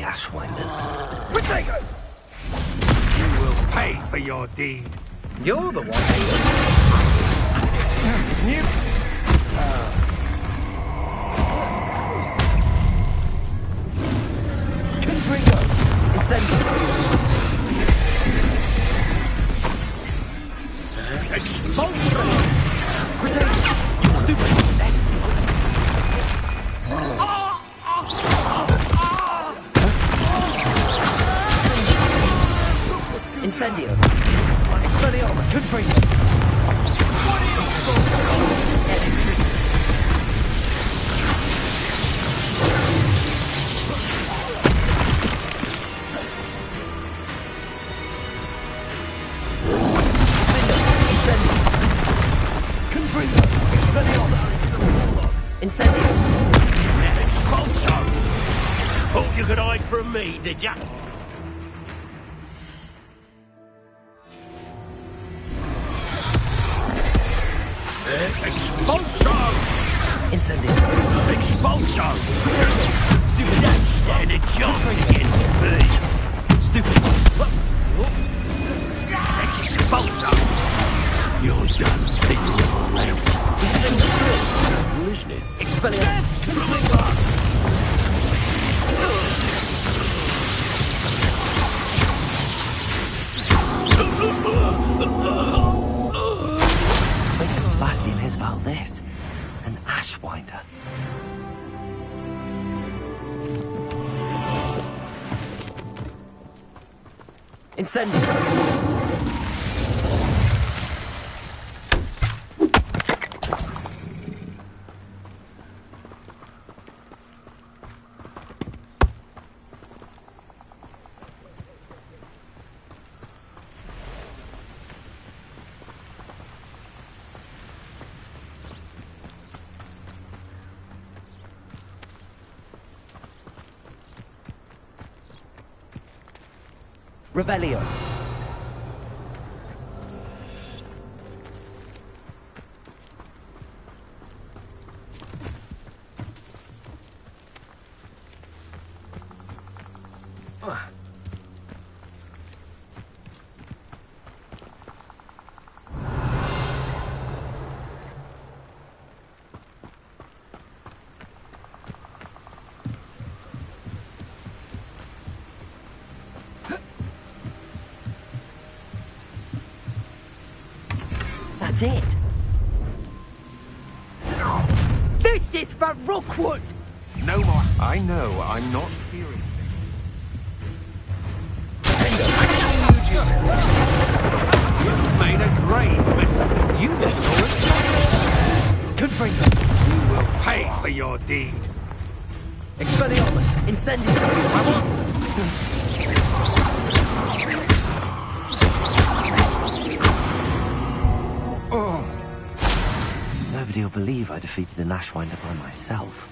Ashwinders. You will pay for your deed. You're the one. Confringo! Incendio! Expulsion! Protect! Stupid! Incendio! Expelliarmus! Confringo! Incendio! Expulsion! Thought you could hide from me, did ya? Expulsion! Incendio! Expulsion! Stupid, don't stand a chance against me! Stupid! Expulsion! You're done thinking of all that. Listening. Expelliarmus! Sebastian is about this. An Ashwinder. Incendio! Revelio. That's it. This is for Rookwood! No more. I know, I'm not hearing. You've made a grave mess. You did it. Confringo. You will pay for your deed. Expelliarmus. Incendio. Nobody will believe I defeated an Ashwinder by myself.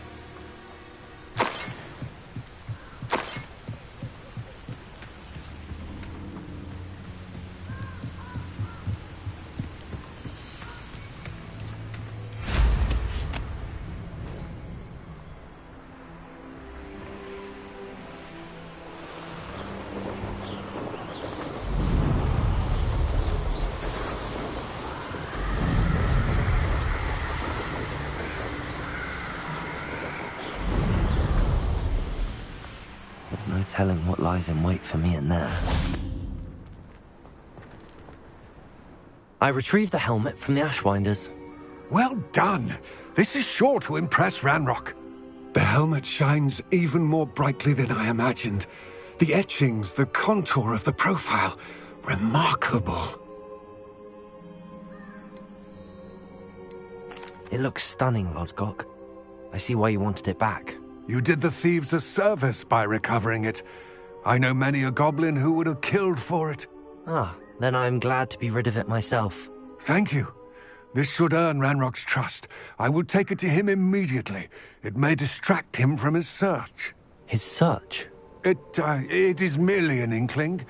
There's no telling what lies in wait for me in there. I retrieved the helmet from the Ashwinders. Well done. This is sure to impress Ranrock. The helmet shines even more brightly than I imagined. The etchings, the contour of the profile. Remarkable. It looks stunning, Lodgok. I see why you wanted it back. You did the thieves a service by recovering it. I know many a goblin who would have killed for it. Ah, then I'm glad to be rid of it myself. Thank you. This should earn Ranrock's trust. I will take it to him immediately. It may distract him from his search. His search? It is merely an inkling.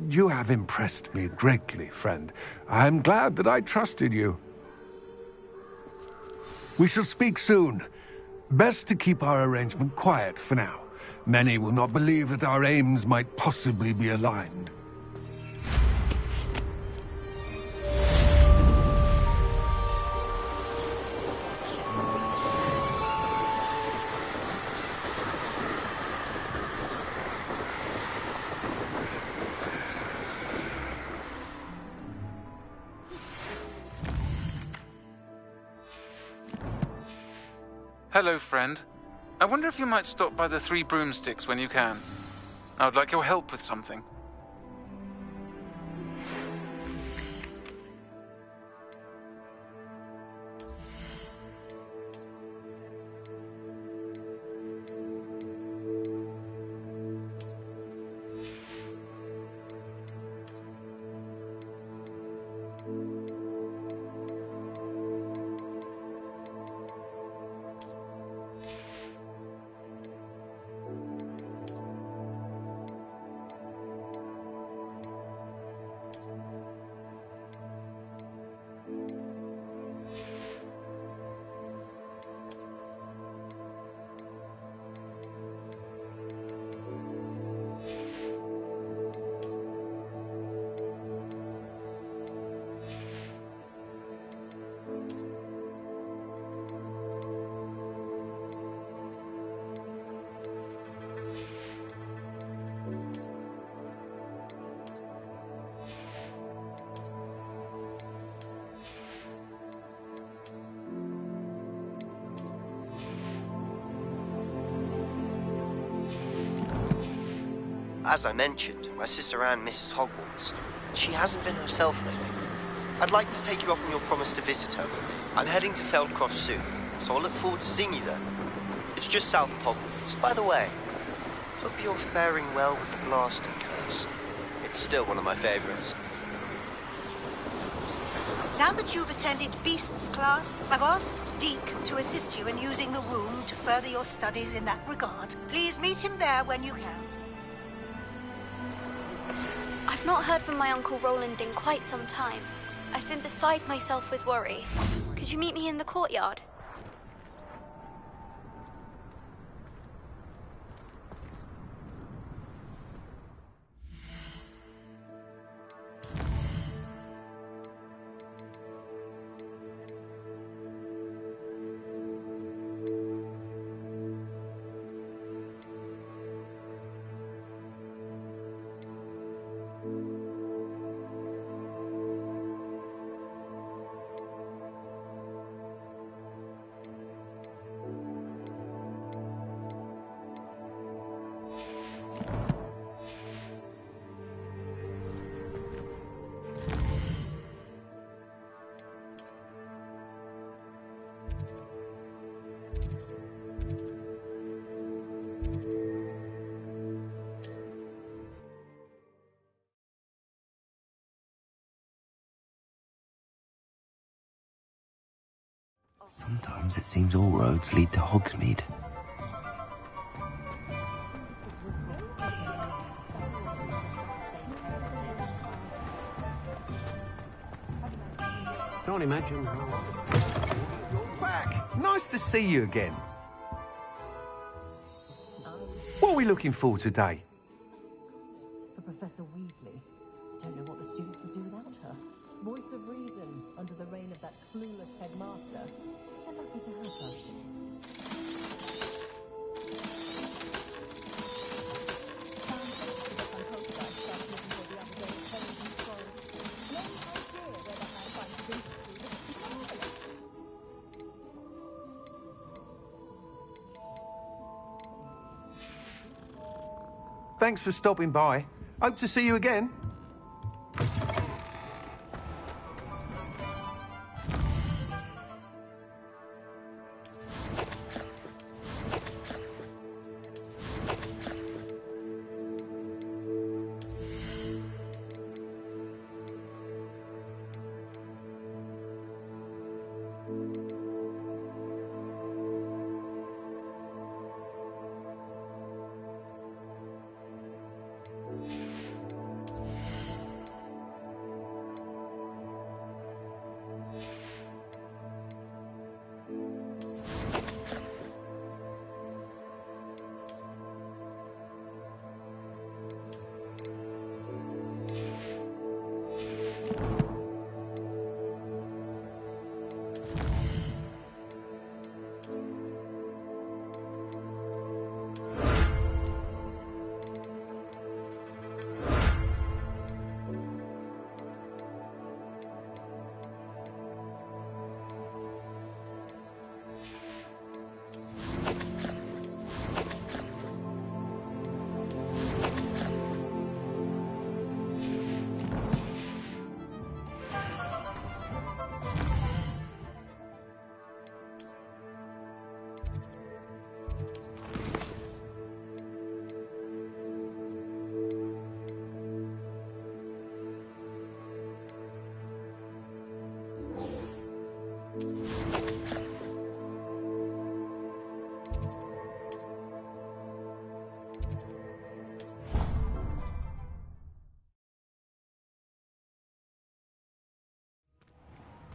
You have impressed me greatly, friend. I am glad that I trusted you. We shall speak soon. Best to keep our arrangement quiet for now. Many will not believe that our aims might possibly be aligned. Hello, friend. I wonder if you might stop by the Three Broomsticks when you can. I would like your help with something. As I mentioned, my sister Anne misses Hogwarts. She hasn't been herself lately. I'd like to take you up on your promise to visit her. I'm heading to Feldcroft soon, so I'll look forward to seeing you then. It's just south of Hogwarts. By the way, hope you're faring well with the blasting curse. It's still one of my favorites. Now that you've attended Beasts class, I've asked Deke to assist you in using the room to further your studies in that regard. Please meet him there when you can. I've not heard from my Uncle Roland in quite some time. I've been beside myself with worry. Could you meet me in the courtyard? Sometimes it seems all roads lead to Hogsmeade. Can't imagine how... You're back! Nice to see you again. What are we looking for today? For Professor Weasley. Don't know what the students would do without her. Voice of reason under the reign of that clueless headmaster. They're lucky to have her. Thanks for stopping by. Hope to see you again.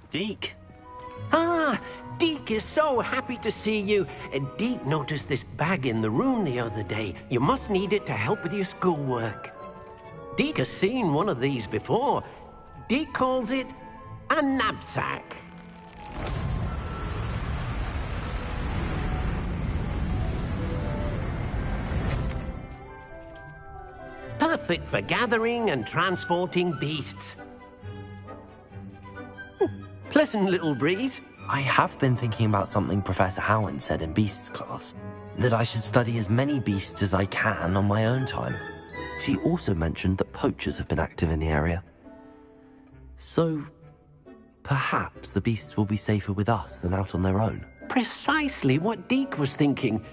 Deke. Ah, Deke is so happy to see you. Deke noticed this bag in the room the other day. You must need it to help with your schoolwork. Deke has seen one of these before. Deke calls it a knapsack. Perfect for gathering and transporting beasts. Pleasant little breeze. I have been thinking about something Professor Howard said in Beasts class, that I should study as many beasts as I can on my own time. She also mentioned that poachers have been active in the area. So, perhaps the beasts will be safer with us than out on their own. Precisely what Deke was thinking.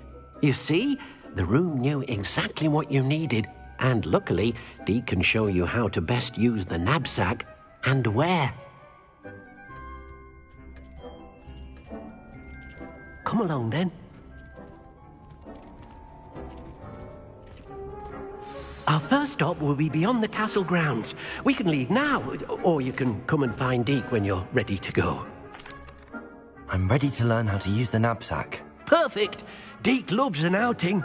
You see, the room knew exactly what you needed, and luckily, Deke can show you how to best use the knapsack and where. Come along, then. Our first stop will be beyond the castle grounds. We can leave now, or you can come and find Deke when you're ready to go. I'm ready to learn how to use the knapsack. Perfect! Deke loves an outing.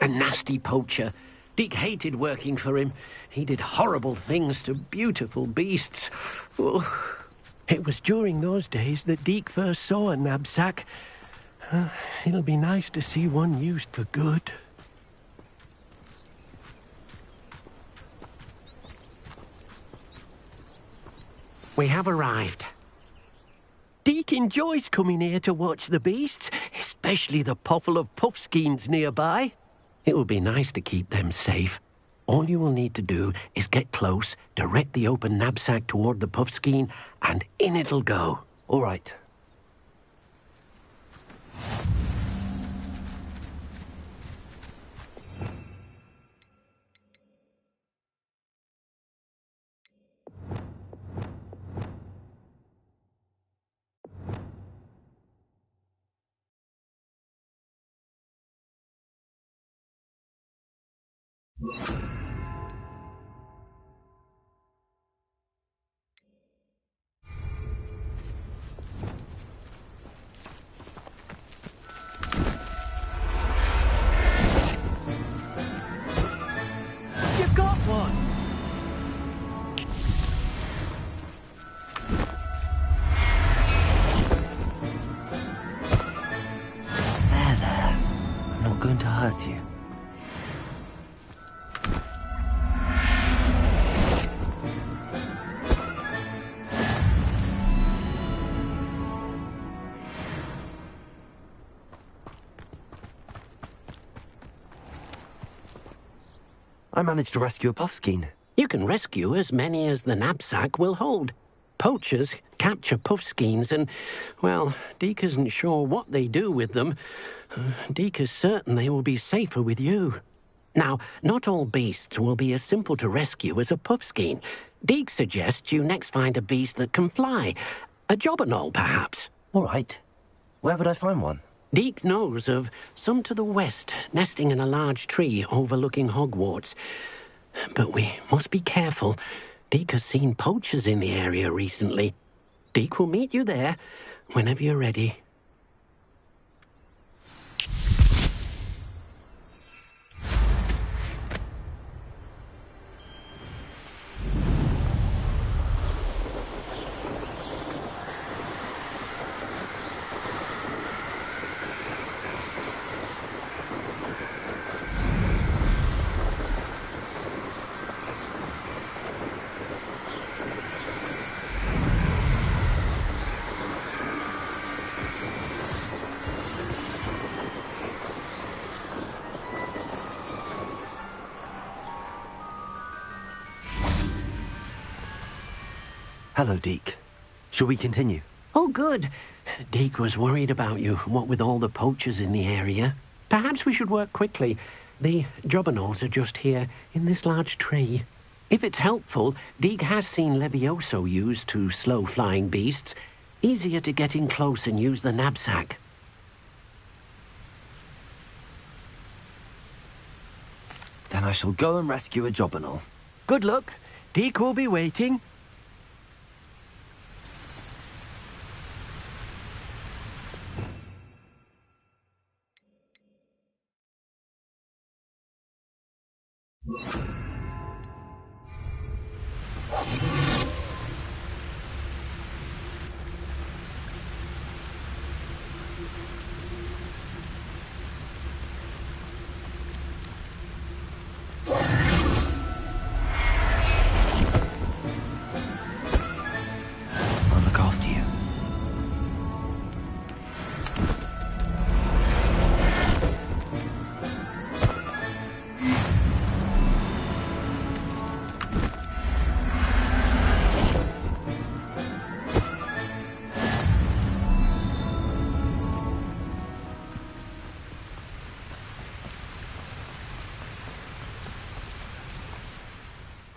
A nasty poacher. Deke hated working for him. He did horrible things to beautiful beasts. Oh. It was during those days that Deke first saw a knapsack. It'll be nice to see one used for good. We have arrived. Deke enjoys coming here to watch the beasts, especially the potful of puffskeins nearby. It will be nice to keep them safe. All you will need to do is get close, direct the open knapsack toward the puffskein, and in it'll go. All right. You got one! There. I'm not going to hurt you. I managed to rescue a puffskein. You can rescue as many as the knapsack will hold. Poachers capture puffskeins and, well, Deke isn't sure what they do with them. Deke is certain they will be safer with you. Now, not all beasts will be as simple to rescue as a puffskein. Deke suggests you next find a beast that can fly. A jobberknoll, perhaps. All right. Where would I find one? Deke knows of some to the west, nesting in a large tree overlooking Hogwarts. But we must be careful. Deke has seen poachers in the area recently. Deke will meet you there whenever you're ready. Hello, Deke. Shall we continue? Oh, good. Deke was worried about you, what with all the poachers in the area. Perhaps we should work quickly. The jobberknolls are just here, in this large tree. If it's helpful, Deeg has seen Levioso used to slow flying beasts. Easier to get in close and use the knapsack. Then I shall go and rescue a jobberknoll. Good luck. Deeg will be waiting. I'll look after you.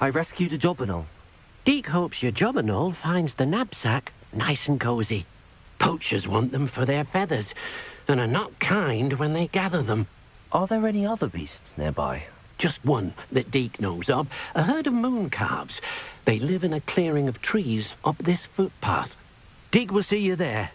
I rescued a jobberknoll. Deeg hopes your jobberknoll finds the knapsack nice and cosy. Poachers want them for their feathers, and are not kind when they gather them. Are there any other beasts nearby? Just one that Deeg knows of, a herd of moon calves. They live in a clearing of trees up this footpath. Deeg will see you there.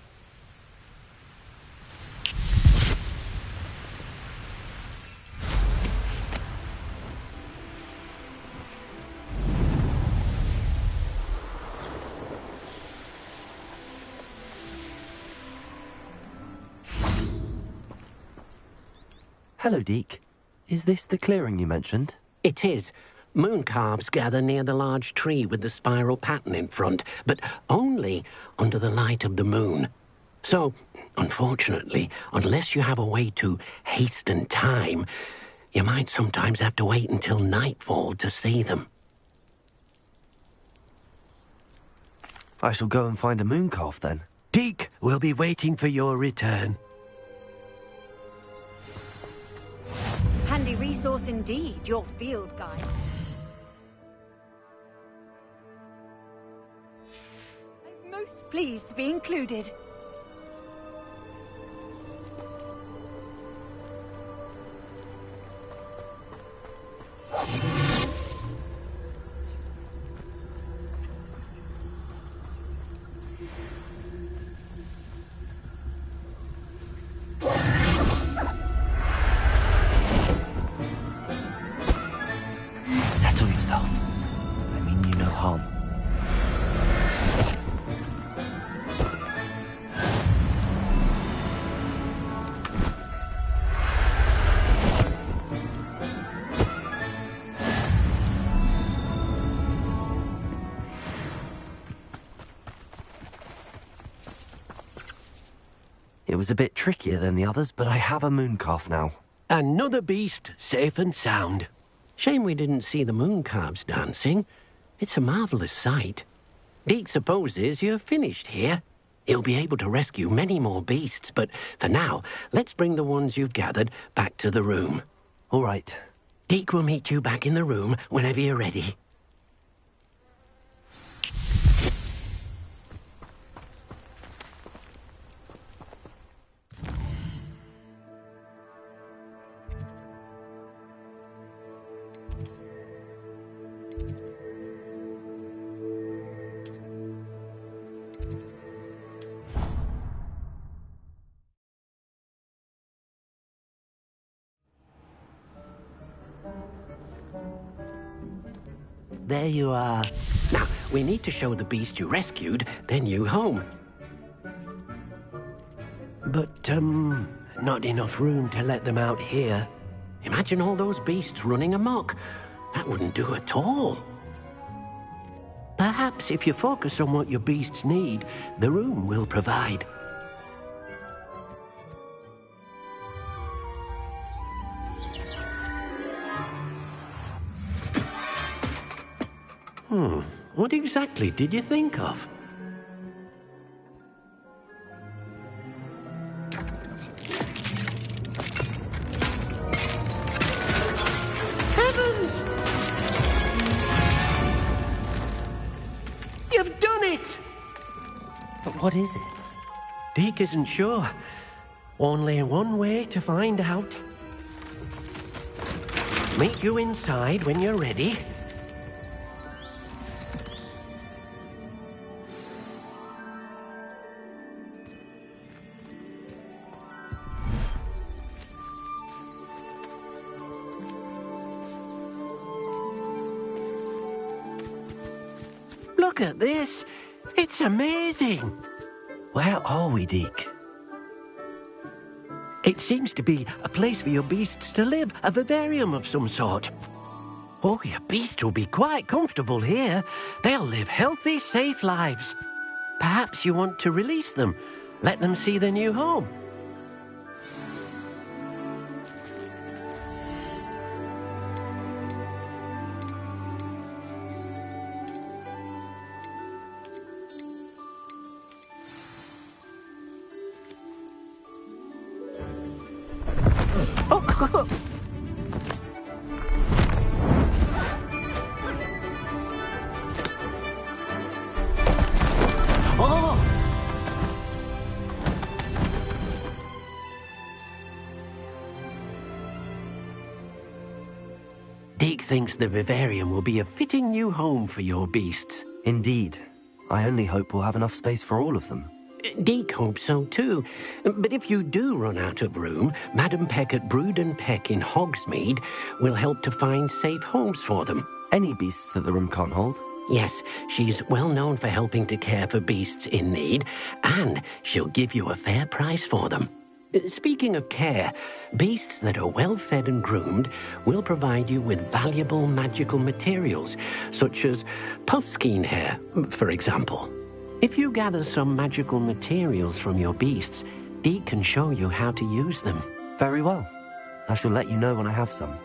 Hello, Deek. Is this the clearing you mentioned? It is. Moon calves gather near the large tree with the spiral pattern in front, but only under the light of the moon. So, unfortunately, unless you have a way to hasten time, you might sometimes have to wait until nightfall to see them. I shall go and find a moon calf then. Deek will be waiting for your return. Handy resource indeed, your field guide. I'm most pleased to be included. Settle yourself. I mean you no harm. It was a bit trickier than the others, but I have a moon calf now. Another beast, safe and sound. Shame we didn't see the moon calves dancing. It's a marvellous sight. Deek supposes you're finished here. He'll be able to rescue many more beasts, but for now, let's bring the ones you've gathered back to the room. All right. Deek will meet you back in the room whenever you're ready. There you are. Now, we need to show the beast you rescued their new home. But, not enough room to let them out here. Imagine all those beasts running amok. That wouldn't do at all. Perhaps if you focus on what your beasts need, the room will provide. What exactly did you think of? What is it? Deke isn't sure. Only one way to find out. Meet you inside when you're ready. Look at this. It's amazing. Where are we, Deke? It seems to be a place for your beasts to live, a vivarium of some sort. Oh, your beasts will be quite comfortable here. They'll live healthy, safe lives. Perhaps you want to release them, let them see their new home. Deke thinks the vivarium will be a fitting new home for your beasts. Indeed. I only hope we'll have enough space for all of them. Deke hopes so too. But if you do run out of room, Madam Peck at Brood and Peck in Hogsmeade will help to find safe homes for them. Any beasts that the room can't hold? Yes, she's well known for helping to care for beasts in need, and she'll give you a fair price for them. Speaking of care, beasts that are well fed and groomed will provide you with valuable magical materials, such as puffskein hair, for example. If you gather some magical materials from your beasts, Deke can show you how to use them. Very well. I shall let you know when I have some.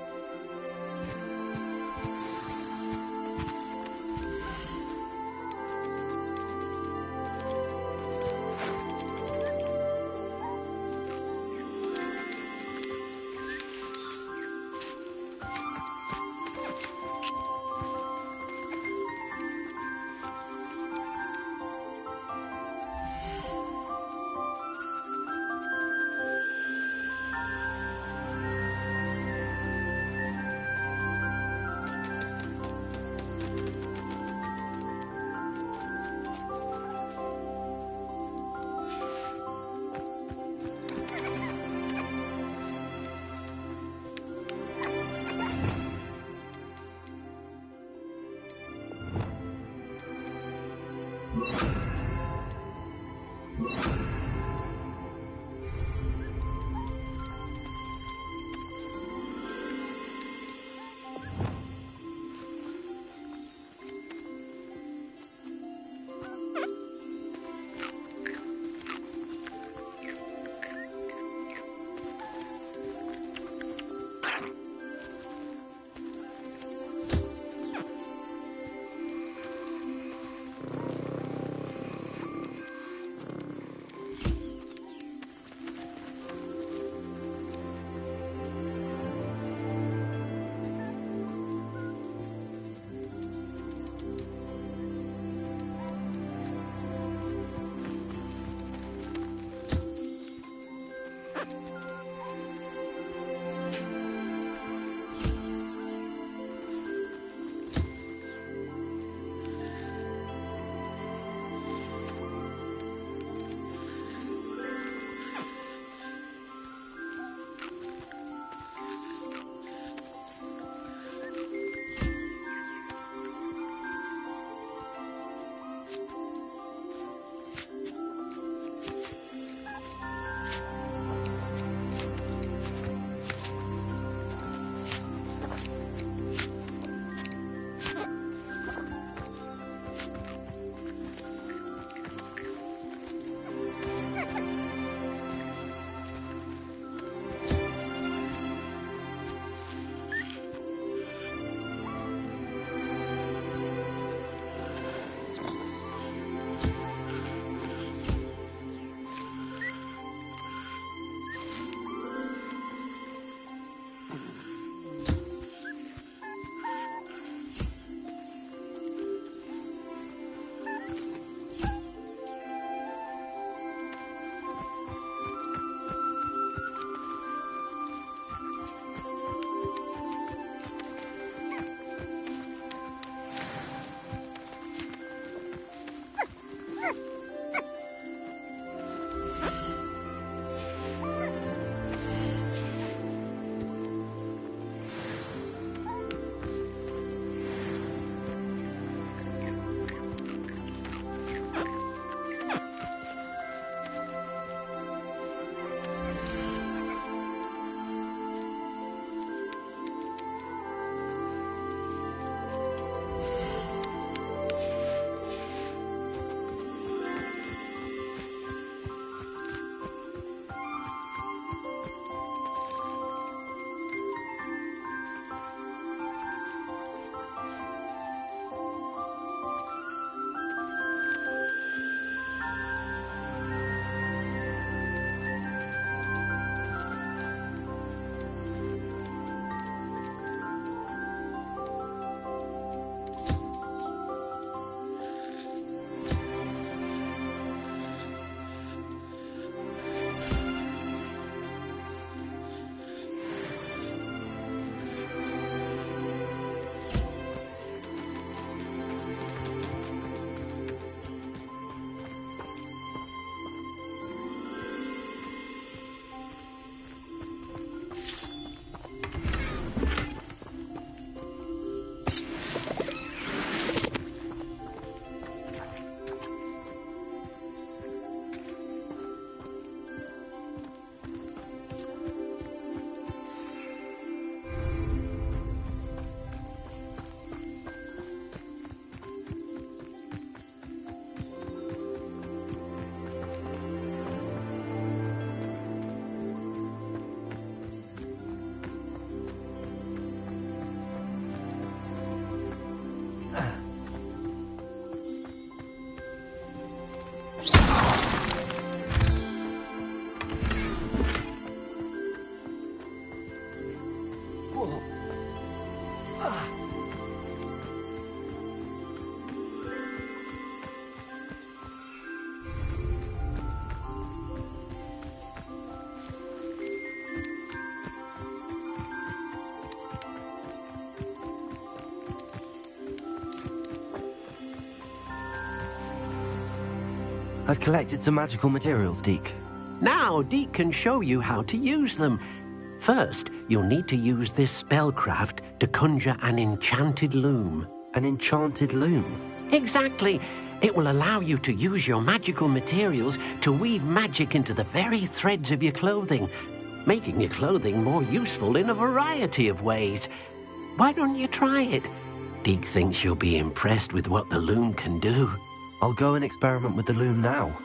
I've collected some magical materials, Deke. Now, Deke can show you how to use them. First, you'll need to use this spellcraft to conjure an enchanted loom. An enchanted loom? Exactly. It will allow you to use your magical materials to weave magic into the very threads of your clothing, making your clothing more useful in a variety of ways. Why don't you try it? Deke thinks you'll be impressed with what the loom can do. I'll go and experiment with the loom now.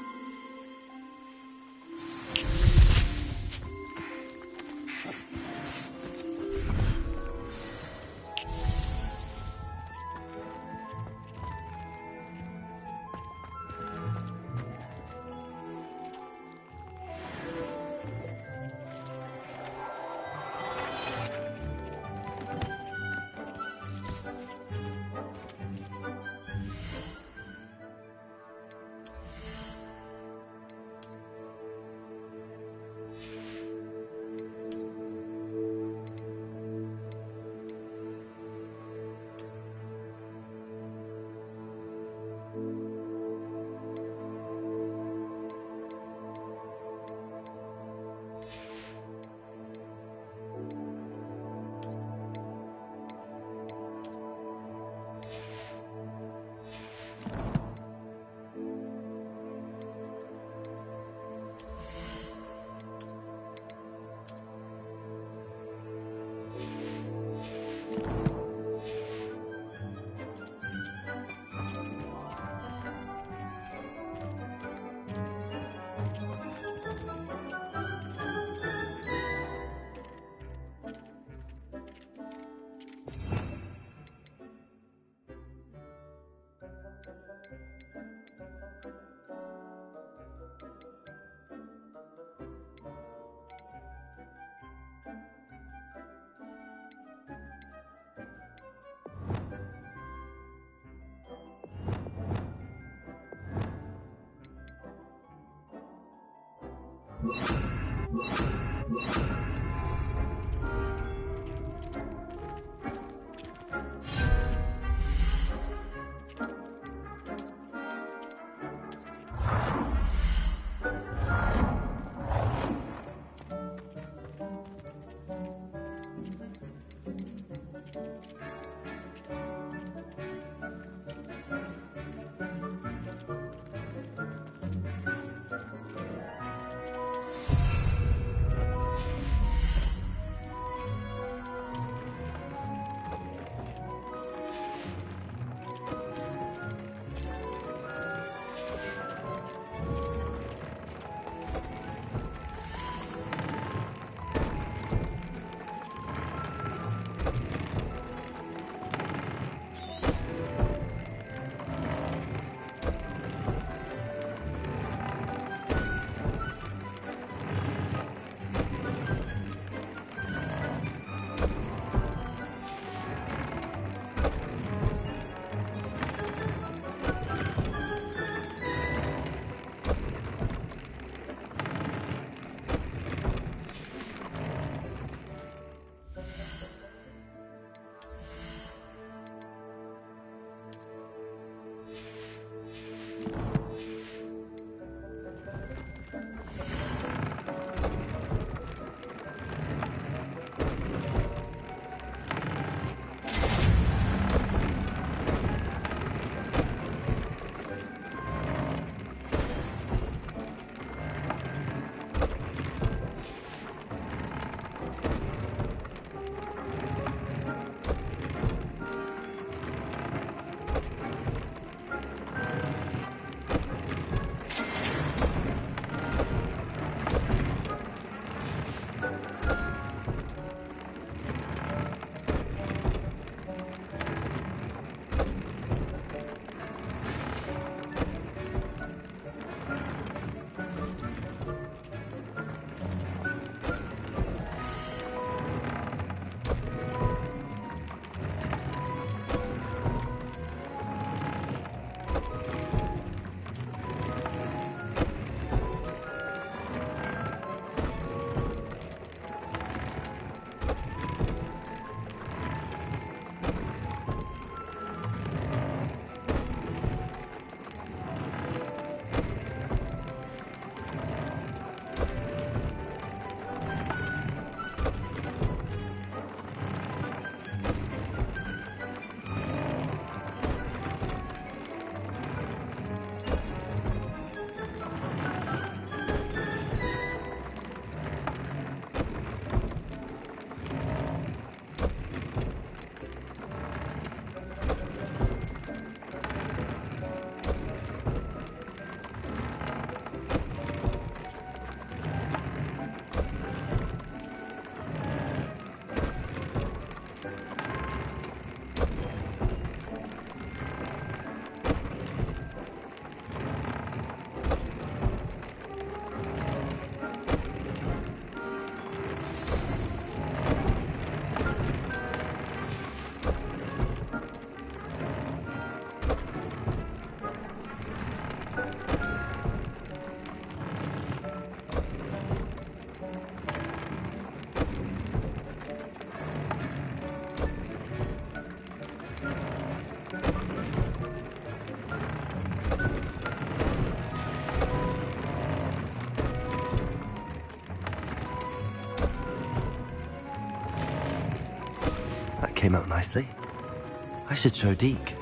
came out nicely. I should show Deke.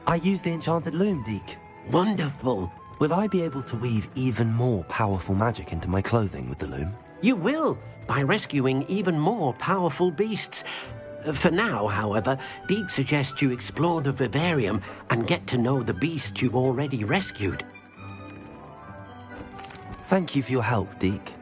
I used the enchanted loom, Deke. Wonderful. Will I be able to weave even more powerful magic into my clothing with the loom? You will, by rescuing even more powerful beasts. For now, however, Deke suggests you explore the vivarium and get to know the beasts you've already rescued. Thank you for your help, Deke.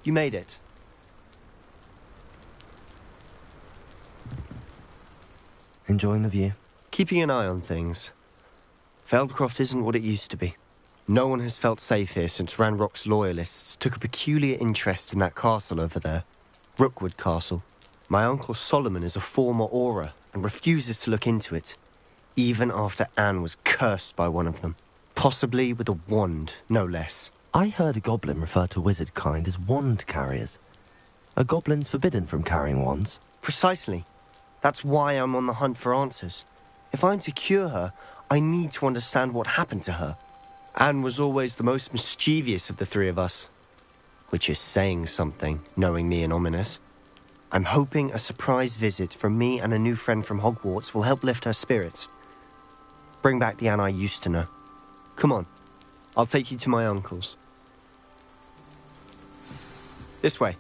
You made it. Enjoying the view? Keeping an eye on things. Feldcroft isn't what it used to be. No one has felt safe here since Ranrock's loyalists took a peculiar interest in that castle over there. Rookwood Castle. My uncle Solomon is a former Auror and refuses to look into it, even after Anne was cursed by one of them. Possibly with a wand, no less. I heard a goblin refer to wizard kind as wand carriers. Are goblins forbidden from carrying wands? Precisely. That's why I'm on the hunt for answers. If I'm to cure her, I need to understand what happened to her. Anne was always the most mischievous of the three of us. Which is saying something, knowing me and Ominous. I'm hoping a surprise visit from me and a new friend from Hogwarts will help lift her spirits. Bring back the Anne I used to know. Come on. I'll take you to my uncle's. This way.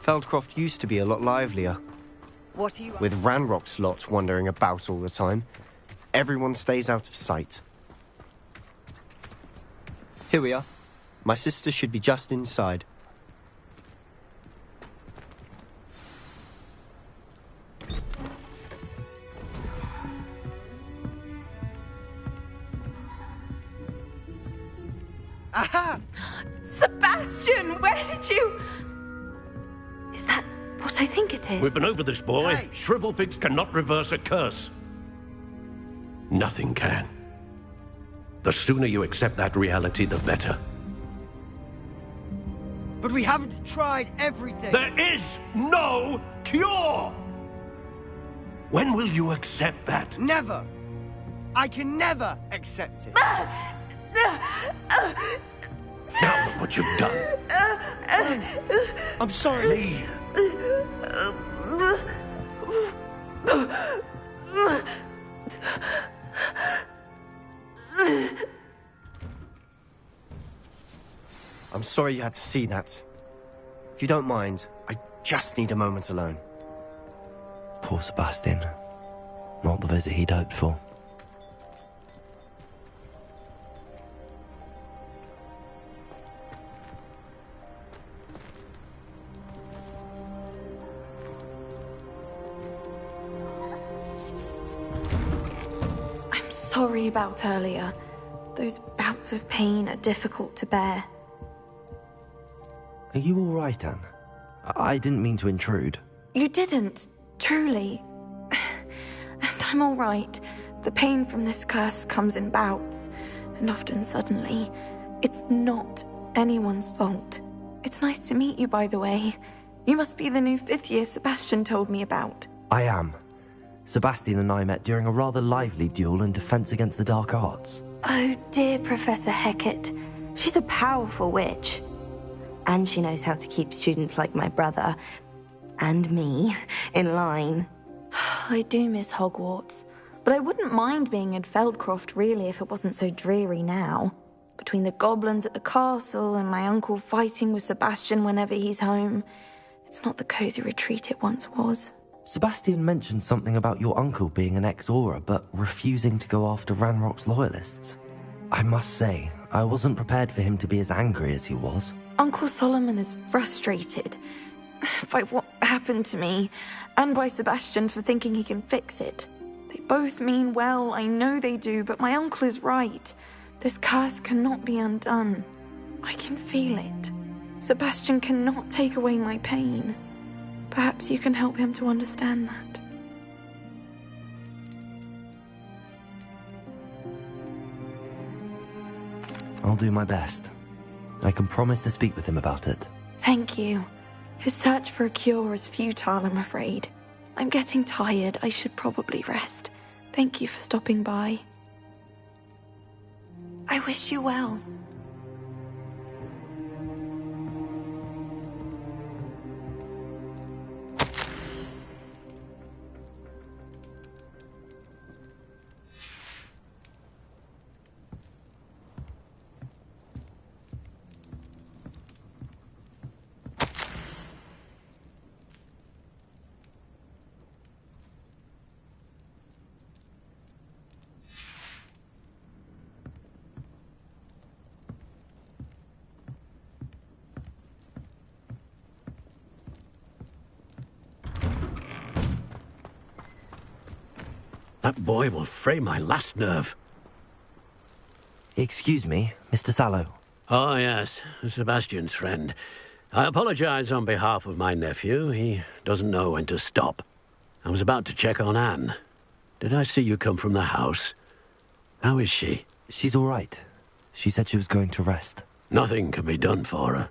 Feldcroft used to be a lot livelier. What are you... With Ranrock's lot wandering about all the time. Everyone stays out of sight. Here we are. My sister should be just inside. Aha! Sebastian, where did you... Is that what I think it is? We've been over this, boy. Hey. Shrivelfigs cannot reverse a curse. Nothing can. The sooner you accept that reality, the better. But we haven't tried everything. There is no cure! When will you accept that? Never. I can never accept it. Now look what you've done. I'm sorry. I'm sorry you had to see that. If you don't mind, I just need a moment alone. Poor Sebastian. Not the visit he'd hoped for. I'm sorry about earlier. Those bouts of pain are difficult to bear. Are you all right, Anne? I didn't mean to intrude. You didn't, truly. And I'm all right. The pain from this curse comes in bouts, and often suddenly. It's not anyone's fault. It's nice to meet you, by the way. You must be the new 5th year Sebastian told me about. I am. Sebastian and I met during a rather lively duel in defense against the dark arts. Oh dear, Professor Hecat. She's a powerful witch. And she knows how to keep students like my brother, and me, in line. I do miss Hogwarts, but I wouldn't mind being in Feldcroft, really, if it wasn't so dreary now. Between the goblins at the castle and my uncle fighting with Sebastian whenever he's home, it's not the cozy retreat it once was. Sebastian mentioned something about your uncle being an ex-Auror, but refusing to go after Ranrock's loyalists. I must say, I wasn't prepared for him to be as angry as he was. Uncle Solomon is frustrated by what happened to me, and by Sebastian for thinking he can fix it. They both mean well, I know they do, but my uncle is right. This curse cannot be undone. I can feel it. Sebastian cannot take away my pain. Perhaps you can help him to understand that. I'll do my best. I can promise to speak with him about it. Thank you. His search for a cure is futile, I'm afraid. I'm getting tired. I should probably rest. Thank you for stopping by. I wish you well. That boy will fray my last nerve. Excuse me, Mr. Sallow. Oh, yes, Sebastian's friend. I apologize on behalf of my nephew. He doesn't know when to stop. I was about to check on Anne. Did I see you come from the house? How is she? She's all right. She said she was going to rest. Nothing can be done for her.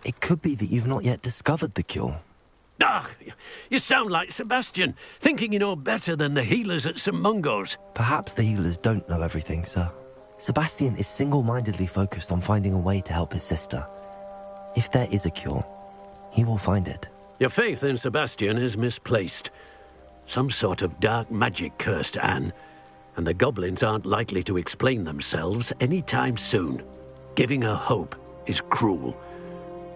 It could be that you've not yet discovered the cure. Ah, you sound like Sebastian, thinking you know better than the healers at St. Mungo's. Perhaps the healers don't know everything, sir. Sebastian is single-mindedly focused on finding a way to help his sister. If there is a cure, he will find it. Your faith in Sebastian is misplaced. Some sort of dark magic cursed Anne, and the goblins aren't likely to explain themselves anytime soon. Giving her hope is cruel.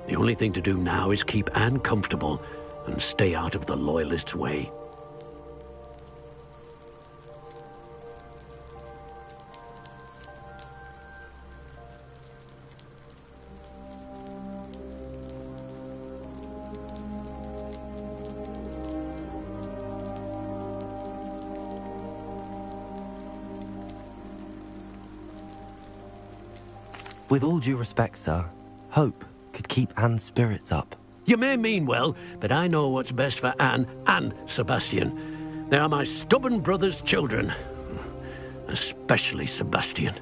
The only thing to do now is keep Anne comfortable and stay out of the Loyalists' way. With all due respect, sir, hope could keep Anne's spirits up. You may mean well, but I know what's best for Anne and Sebastian. They are my stubborn brother's children. Especially Sebastian.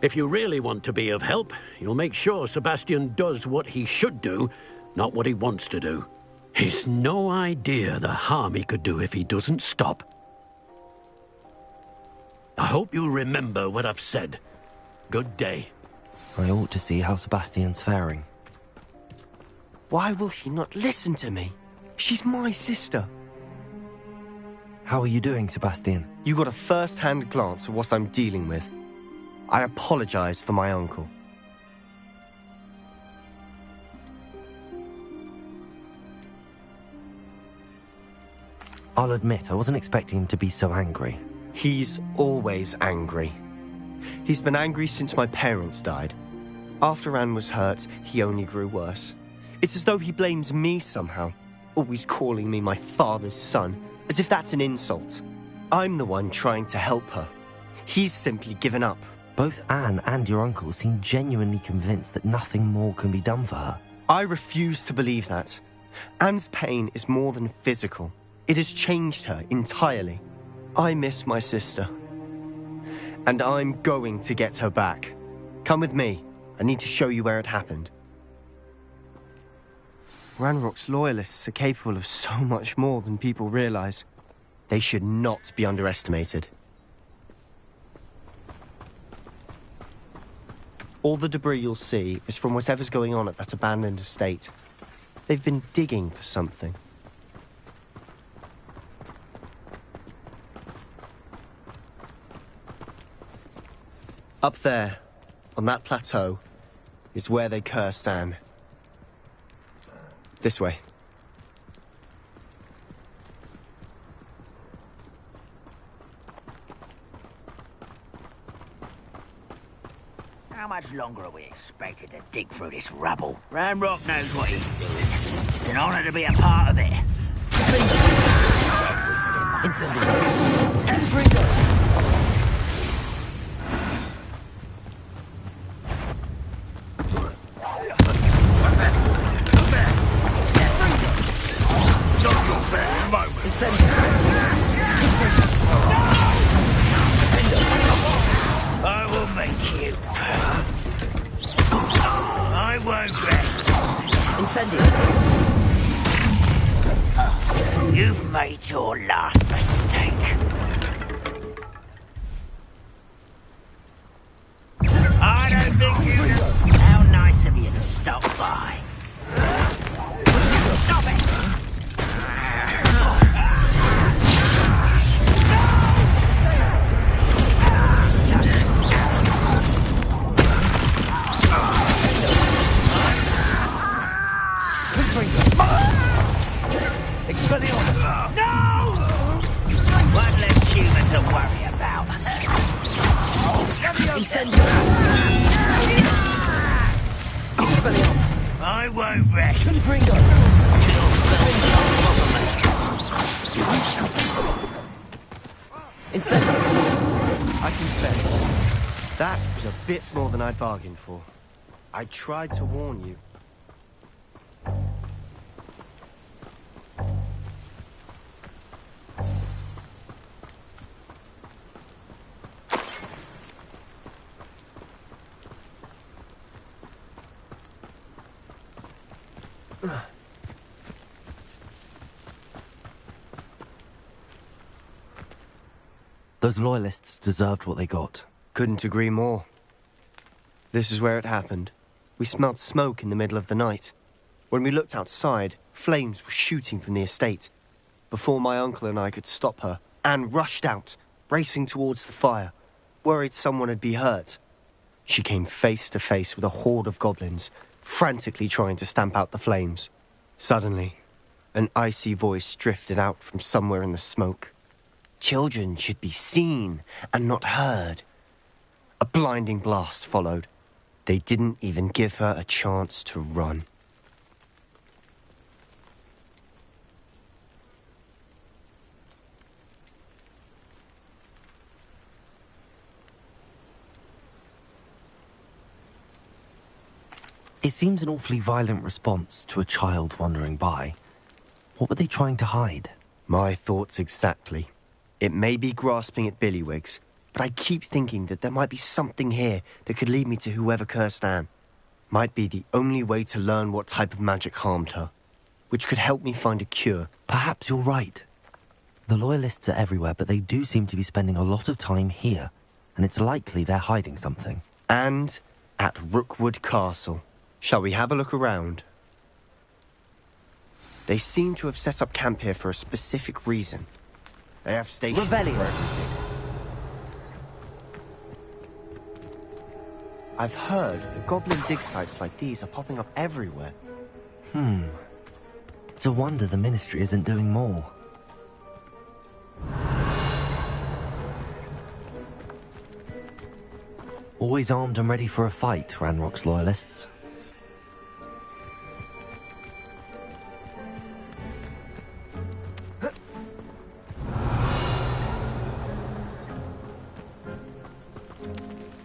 If you really want to be of help, you'll make sure Sebastian does what he should do, not what he wants to do. He's no idea the harm he could do if he doesn't stop. I hope you remember what I've said. Good day. I ought to see how Sebastian's faring. Why will he not listen to me? She's my sister. How are you doing, Sebastian? You got a first-hand glance at what I'm dealing with. I apologize for my uncle. I'll admit, I wasn't expecting him to be so angry. He's always angry. He's been angry since my parents died. After Anne was hurt, he only grew worse. It's as though he blames me somehow, always calling me my father's son, as if that's an insult. I'm the one trying to help her. He's simply given up. Both Anne and your uncle seem genuinely convinced that nothing more can be done for her. I refuse to believe that. Anne's pain is more than physical. It has changed her entirely. I miss my sister. And I'm going to get her back. Come with me. I need to show you where it happened. Ranrock's loyalists are capable of so much more than people realize. They should not be underestimated. All the debris you'll see is from whatever's going on at that abandoned estate. They've been digging for something. Up there, on that plateau, is where they cursed Anne. This way. How much longer are we expected to dig through this rubble? Ranrock knows what he's doing. It's an honor to be a part of it. Dead was I will make you. I won't rest. Incendio. You've made your last mistake. I don't think you know. How nice of you to stop by. Stop it! Expelliarmus! No! One less human to worry about. Incendio! Expelliarmus! I won't rest. Confringo! Incendio! I confess, that was a bit more than I'd bargained for. I tried to warn you. Those loyalists deserved what they got. Couldn't agree more. This is where it happened. We smelled smoke in the middle of the night. When we looked outside, flames were shooting from the estate. Before my uncle and I could stop her, Anne rushed out, racing towards the fire, worried someone had been hurt. She came face to face with a horde of goblins, frantically trying to stamp out the flames. Suddenly, an icy voice drifted out from somewhere in the smoke. Children should be seen and not heard. A blinding blast followed. They didn't even give her a chance to run. It seems an awfully violent response to a child wandering by. What were they trying to hide? My thoughts exactly. It may be grasping at billywhigs, but I keep thinking that there might be something here that could lead me to whoever cursed Anne. Might be the only way to learn what type of magic harmed her, which could help me find a cure. Perhaps you're right. The loyalists are everywhere, but they do seem to be spending a lot of time here, and it's likely they're hiding something. And at Rookwood Castle. Shall we have a look around? They seem to have set up camp here for a specific reason. They have stations for everything. I've heard the goblin dig sites like these are popping up everywhere. It's a wonder the Ministry isn't doing more. Always armed and ready for a fight, Ranrock's loyalists.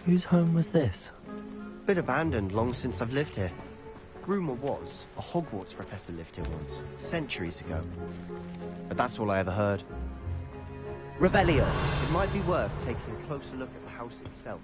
Whose home was this? Been abandoned long since I've lived here. Rumour was, a Hogwarts professor lived here once, centuries ago. But that's all I ever heard. Revelio. It might be worth taking a closer look at the house itself.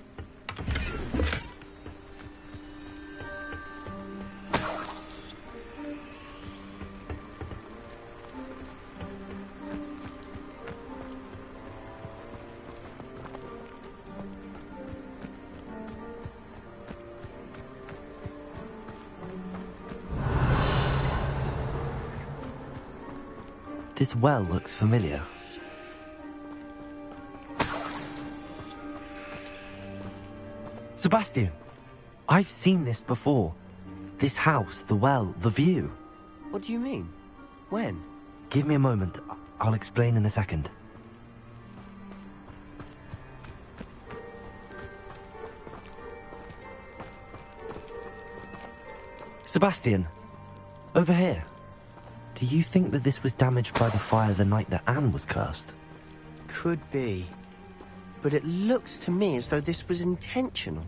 This well looks familiar. Sebastian! I've seen this before. This house, the well, the view. What do you mean? When? Give me a moment. I'll explain in a second. Sebastian, over here. Do you think that this was damaged by the fire the night that Anne was cursed? Could be. But it looks to me as though this was intentional.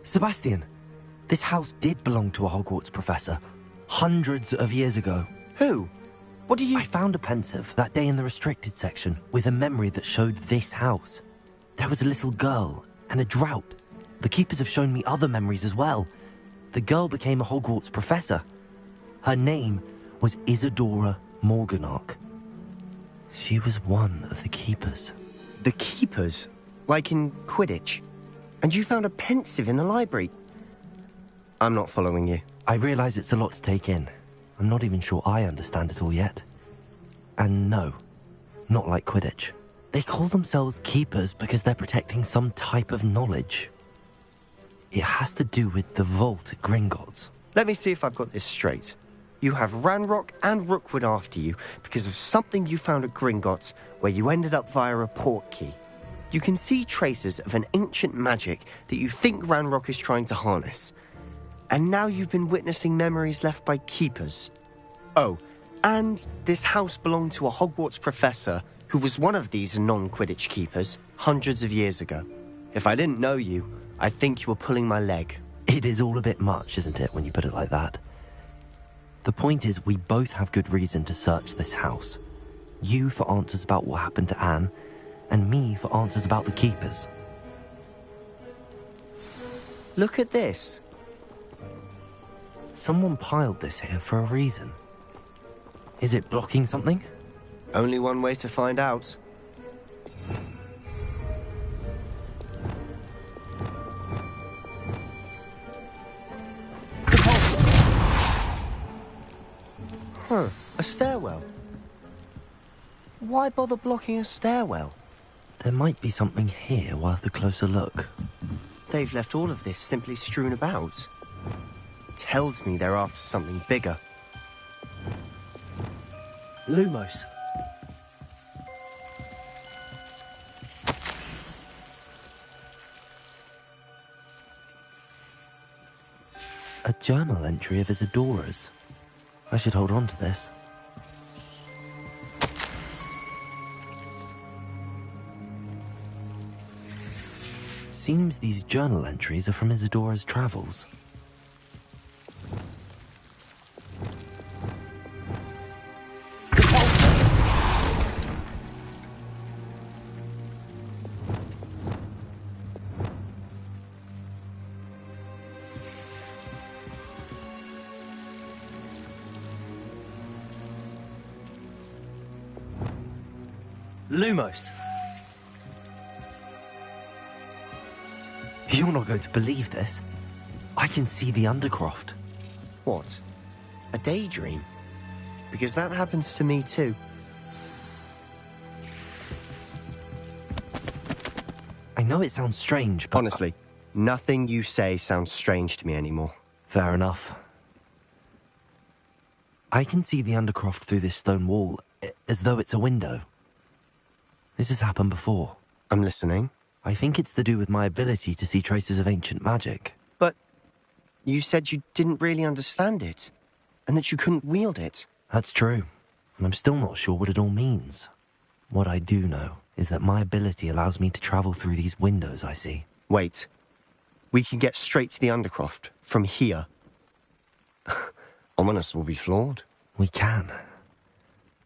Sebastian, this house did belong to a Hogwarts professor, hundreds of years ago. Who? What do you... I found a pensive that day in the restricted section with a memory that showed this house. There was a little girl and a drought. The keepers have shown me other memories as well. The girl became a Hogwarts professor. Her name was Isadora Morganach. She was one of the keepers. The keepers? Like in Quidditch? And you found a pensive in the library? I'm not following you. I realize it's a lot to take in. I'm not even sure I understand it all yet. And no, not like Quidditch. They call themselves keepers because they're protecting some type of knowledge. It has to do with the vault at Gringotts. Let me see if I've got this straight. You have Ranrock and Rookwood after you because of something you found at Gringotts where you ended up via a port key. You can see traces of an ancient magic that you think Ranrock is trying to harness. And now you've been witnessing memories left by keepers. Oh, and this house belonged to a Hogwarts professor who was one of these non-Quidditch keepers hundreds of years ago. If I didn't know you, I'd think you were pulling my leg. It is all a bit much, isn't it, when you put it like that? The point is, we both have good reason to search this house. You for answers about what happened to Anne, and me for answers about the keepers. Look at this. Someone piled this here for a reason. Is it blocking something? Only one way to find out. Huh, a stairwell. Why bother blocking a stairwell? There might be something here worth a closer look. They've left all of this simply strewn about. Tells me they're after something bigger. Lumos. A journal entry of Isadora's. I should hold on to this. Seems these journal entries are from Isadora's travels. Lumos. You're not going to believe this. I can see the Undercroft. What? A daydream? Because that happens to me too. I know it sounds strange, but... Honestly, nothing you say sounds strange to me anymore. Fair enough. I can see the Undercroft through this stone wall, as though it's a window. This has happened before. I'm listening. I think it's to do with my ability to see traces of ancient magic. But you said you didn't really understand it, and that you couldn't wield it. That's true, and I'm still not sure what it all means. What I do know is that my ability allows me to travel through these windows I see. Wait. We can get straight to the Undercroft from here. Ominous will be flawed. We can.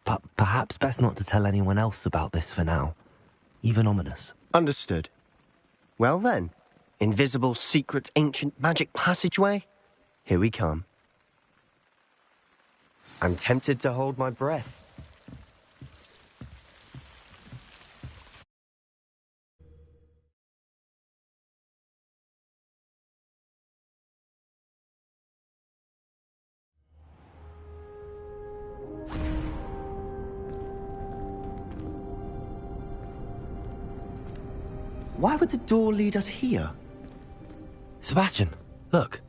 But perhaps best not to tell anyone else about this for now. Even Ominous. Understood. Well then, invisible, secret, ancient magic passageway? Here we come. I'm tempted to hold my breath. Why would the door lead us here? Sebastian, look.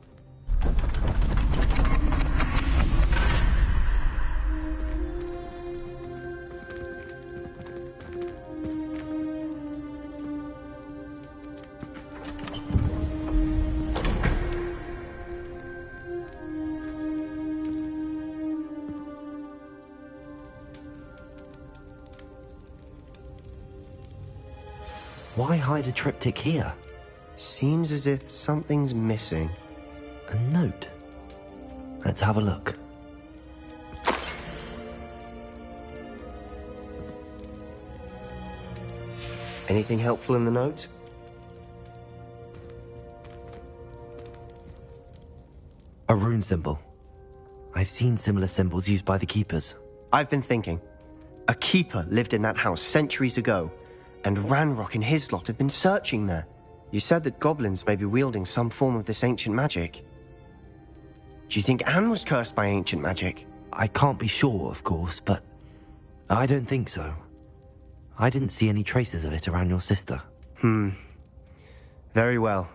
Why hide a triptych here? Seems as if something's missing. A note. Let's have a look. Anything helpful in the note? A rune symbol. I've seen similar symbols used by the keepers. I've been thinking. A keeper lived in that house centuries ago, and Ranrock and his lot have been searching there. You said that goblins may be wielding some form of this ancient magic. Do you think Anne was cursed by ancient magic? I can't be sure, of course, but I don't think so. I didn't see any traces of it around your sister. Very well.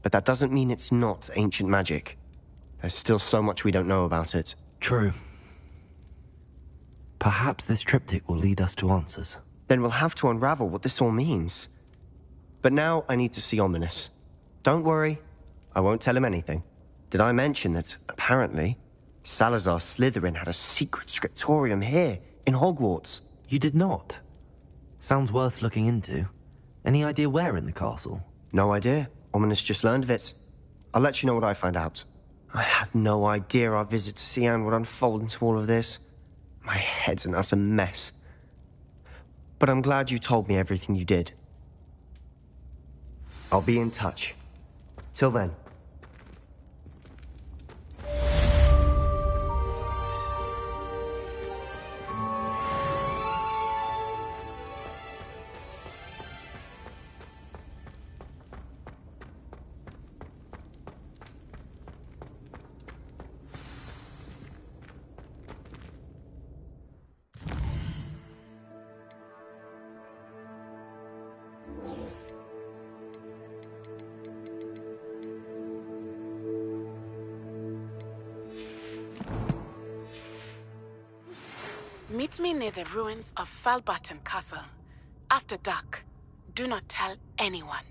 But that doesn't mean it's not ancient magic. There's still so much we don't know about it. True. Perhaps this triptych will lead us to answers. Then we'll have to unravel what this all means. But now I need to see Ominous. Don't worry, I won't tell him anything. Did I mention that, apparently, Salazar Slytherin had a secret scriptorium here, in Hogwarts? You did not? Sounds worth looking into. Any idea where in the castle? No idea. Ominous just learned of it. I'll let you know what I find out. I had no idea our visit to Cian would unfold into all of this. My head's an utter mess. But I'm glad you told me everything you did. I'll be in touch. Till then. Meet me near the ruins of Falbaton Castle. After dark. Do not tell anyone.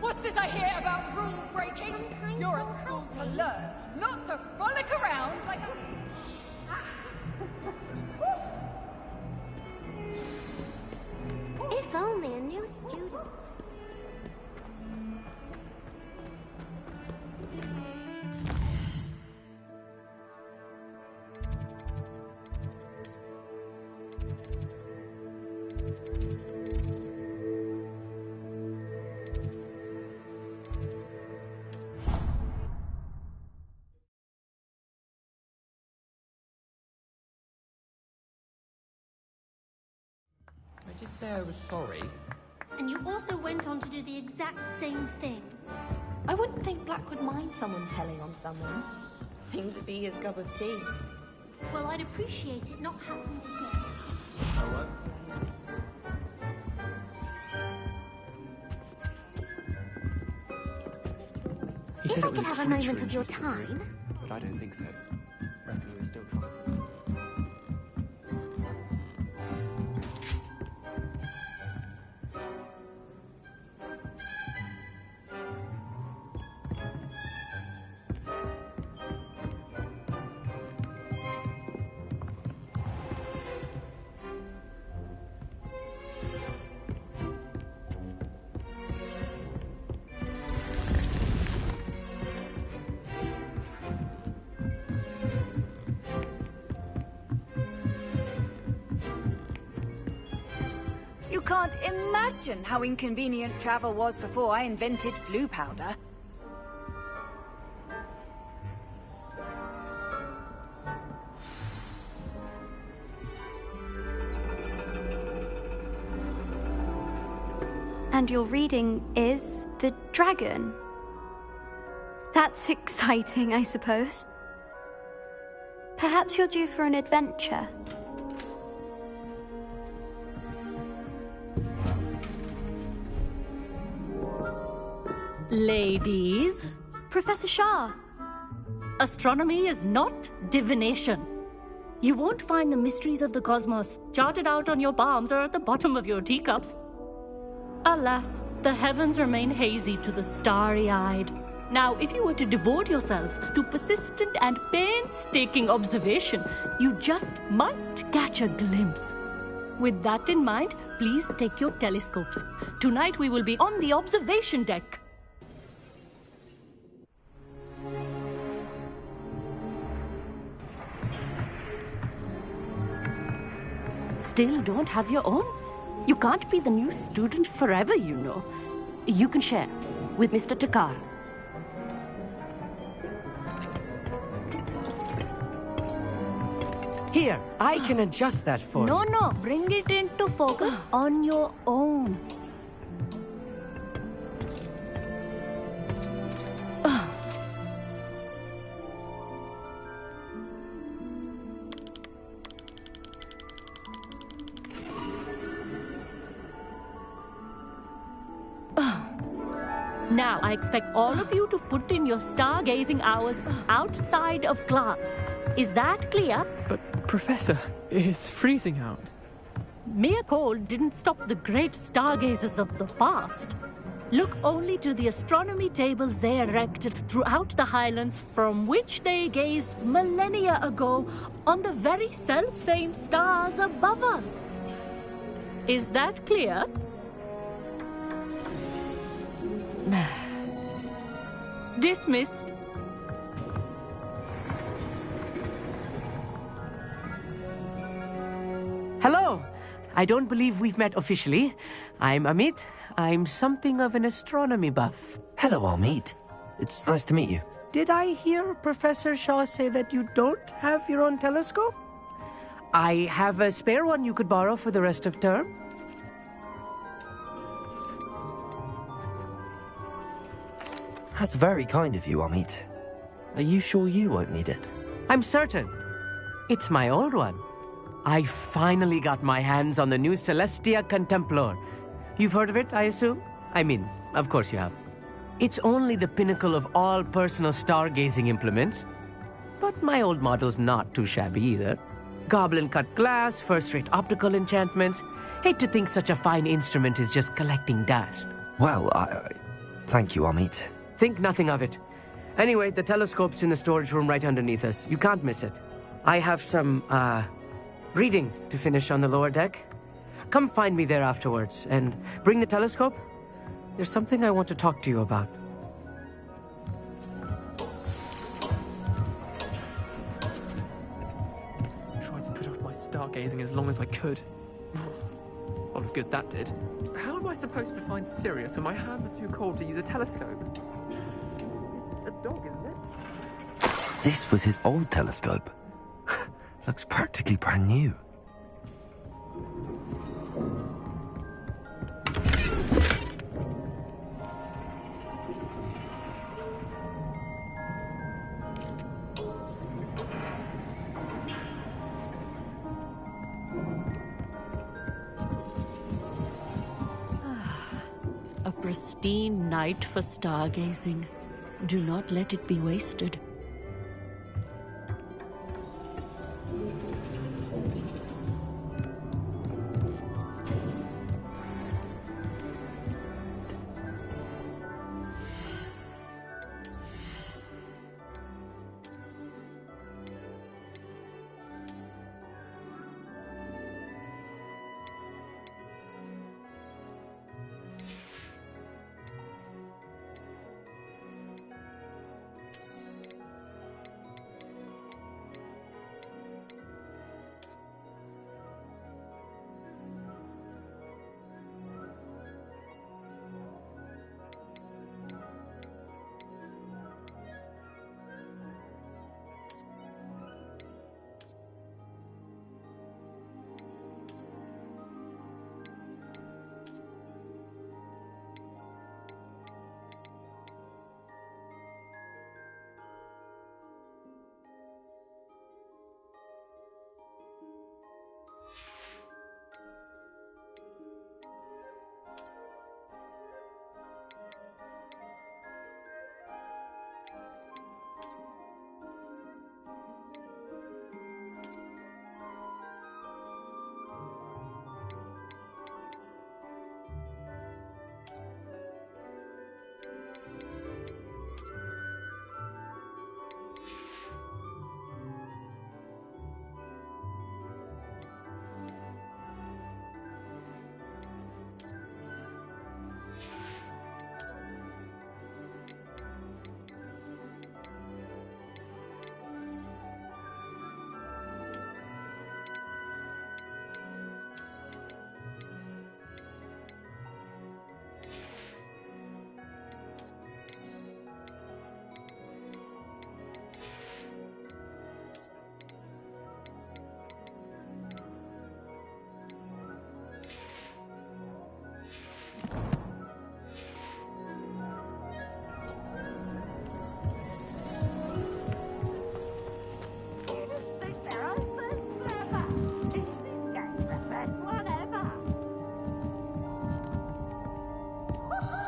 What's this I hear about rule breaking? You're at school to learn, not to frolic around like a... If only a new student. I did say I was sorry. And you also went on to do the exact same thing. I wouldn't think Black would mind someone telling on someone. Seems to be his cup of tea. Well, I'd appreciate it not happening again. Oh, what? If I could have a moment of your time. But I don't think so. I reckon we're still trying. You can't imagine how inconvenient travel was before I invented flu powder. And your reading is the dragon. That's exciting, I suppose. Perhaps you're due for an adventure. Ladies, Professor Shah. astronomy is not divination. You won't find the mysteries of the cosmos charted out on your palms or at the bottom of your teacups. Alas, the heavens remain hazy to the starry-eyed. Now, if you were to devote yourselves to persistent and painstaking observation, you just might catch a glimpse. With that in mind, please take your telescopes. Tonight we will be on the observation deck. Still don't have your own? You can't be the new student forever, you know. You can share with Mr. Takar. Here, I can adjust that for you. No, bring it into focus on your own. Now, I expect all of you to put in your stargazing hours outside of class. Is that clear? But, Professor, it's freezing out. Mere cold didn't stop the great stargazers of the past. Look only to the astronomy tables they erected throughout the Highlands from which they gazed millennia ago on the very self-same stars above us. Is that clear? Dismissed. Hello. I don't believe we've met officially. I'm Amit. I'm something of an astronomy buff. Hello, Amit. It's nice to meet you. Did I hear Professor Shaw say that you don't have your own telescope? I have a spare one you could borrow for the rest of term. That's very kind of you, Amit. Are you sure you won't need it? I'm certain. It's my old one. I finally got my hands on the new Celestia Contemplar. You've heard of it, I assume? I mean, of course you have. It's only the pinnacle of all personal stargazing implements. But my old model's not too shabby either. Goblin-cut glass, first-rate optical enchantments. Hate to think such a fine instrument is just collecting dust. Well, thank you, Amit. Think nothing of it. Anyway, the telescope's in the storage room right underneath us. You can't miss it. I have some, reading to finish on the lower deck. Come find me there afterwards, and bring the telescope. There's something I want to talk to you about. Tried to put off my stargazing as long as I could. A lot of good that did. How am I supposed to find Sirius when my hands are too cold to use a telescope? It's a dog, isn't it? This was his old telescope. Looks practically brand new. A pristine night for stargazing. Do not let it be wasted.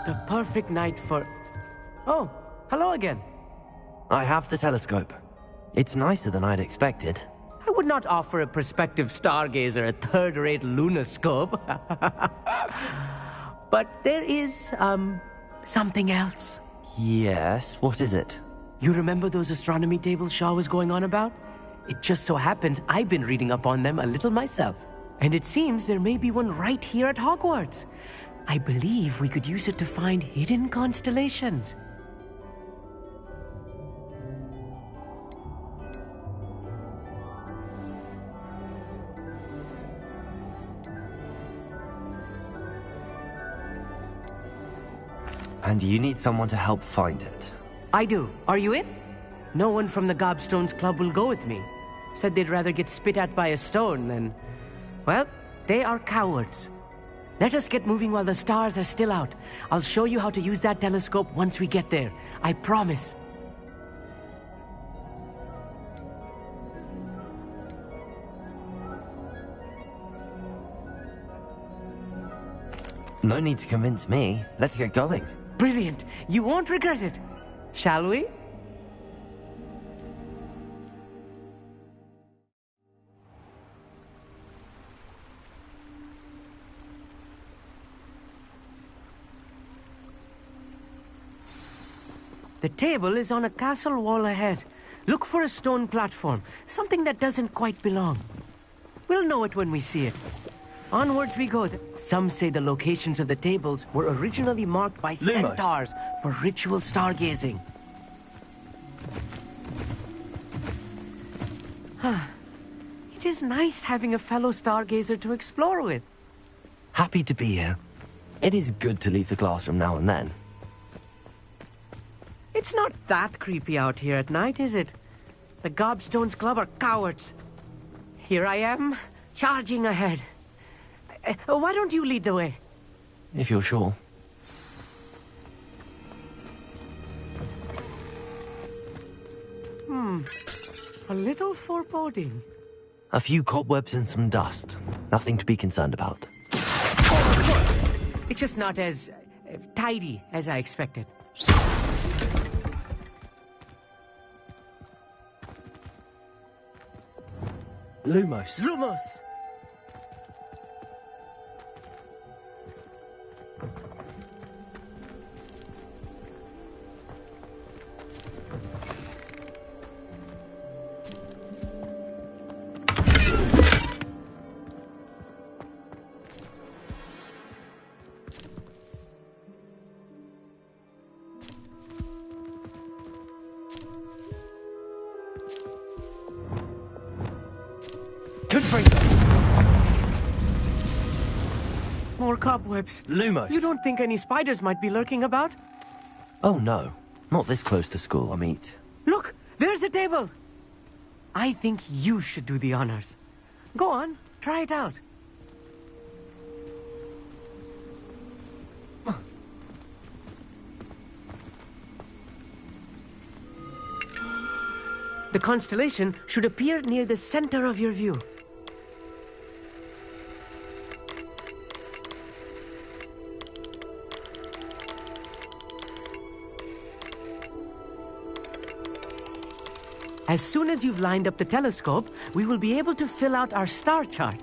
The perfect night for... Oh, hello again. I have the telescope. It's nicer than I'd expected. I would not offer a prospective stargazer a third-rate lunoscope. But there is, something else. Yes, what is it? You remember those astronomy tables Shaw was going on about? It just so happens I've been reading up on them a little myself. And it seems there may be one right here at Hogwarts. I believe we could use it to find hidden constellations. And you need someone to help find it. I do. Are you in? No one from the Gobstones Club will go with me. Said they'd rather get spit at by a stone than... Well, they are cowards. Let us get moving while the stars are still out. I'll show you how to use that telescope once we get there. I promise. No need to convince me. Let's get going. Brilliant. You won't regret it. Shall we? The table is on a castle wall ahead. Look for a stone platform, something that doesn't quite belong. We'll know it when we see it. Onwards we go. Some say the locations of the tables were originally marked by centaurs for ritual stargazing. It is nice having a fellow stargazer to explore with. Happy to be here. It is good to leave the classroom now and then. It's not that creepy out here at night, is it? The Gobstones Club are cowards. Here I am, charging ahead. Why don't you lead the way? If you're sure. A little foreboding. A few cobwebs and some dust. Nothing to be concerned about. It's just not as tidy as I expected. Lumos. Lumos! Good for you. More cobwebs. Lumos. You don't think any spiders might be lurking about? Oh no, not this close to school, Amit. Look, there's a table. I think you should do the honors. Go on, try it out. The constellation should appear near the center of your view. As soon as you've lined up the telescope, we will be able to fill out our star chart.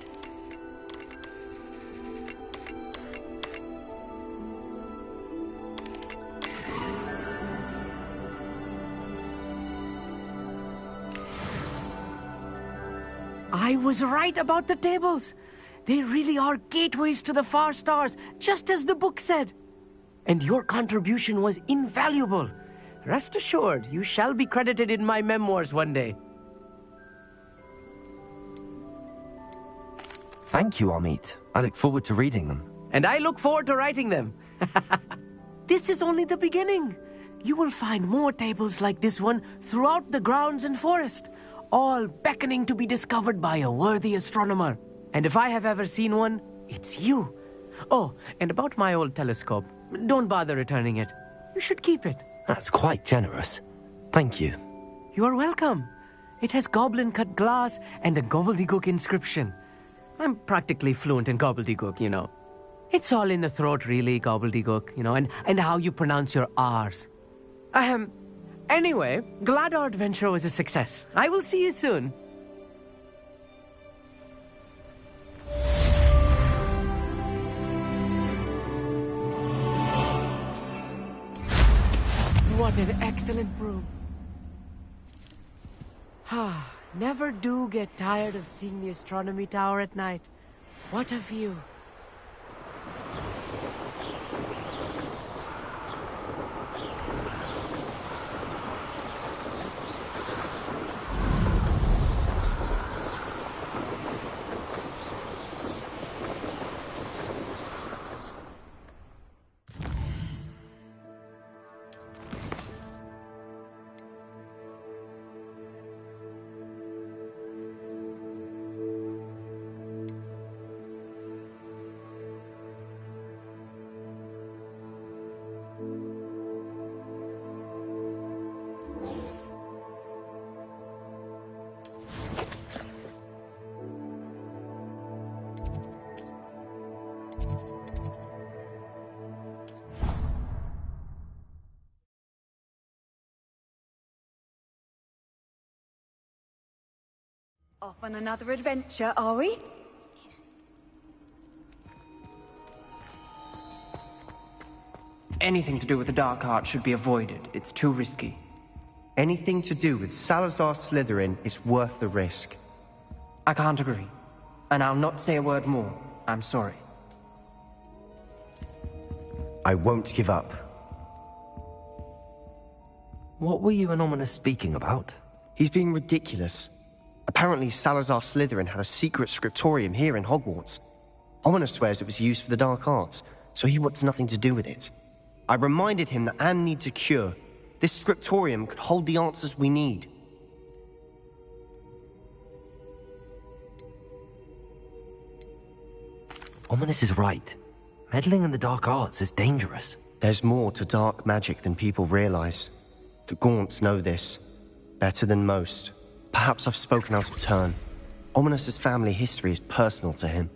I was right about the tables. They really are gateways to the far stars, just as the book said. And your contribution was invaluable. Rest assured, you shall be credited in my memoirs one day. Thank you, Amit. I look forward to reading them. And I look forward to writing them. This is only the beginning. You will find more tables like this one throughout the grounds and forest, all beckoning to be discovered by a worthy astronomer. And if I have ever seen one, it's you. Oh, and about my old telescope, don't bother returning it. You should keep it. That's quite generous. Thank you. You are welcome. It has goblin-cut glass and a gobbledygook inscription. I'm practically fluent in gobbledygook, you know. It's all in the throat, really, gobbledygook, and how you pronounce your R's. Anyway, glad our adventure was a success. I will see you soon. What an excellent broom. Never do get tired of seeing the astronomy tower at night. What a view. Off on another adventure, are we? Anything to do with the dark art should be avoided. It's too risky. Anything to do with Salazar Slytherin is worth the risk. I can't agree. And I'll not say a word more. I'm sorry. I won't give up. What were you and Ominous speaking about? He's being ridiculous. Apparently Salazar Slytherin had a secret scriptorium here in Hogwarts. Ominous swears it was used for the dark arts, so he wants nothing to do with it. I reminded him that Anne needs a cure. This scriptorium could hold the answers we need. Ominous is right. Meddling in the dark arts is dangerous. There's more to dark magic than people realize. The Gaunts know this. Better than most. Perhaps I've spoken out of turn. Ominous's family history is personal to him.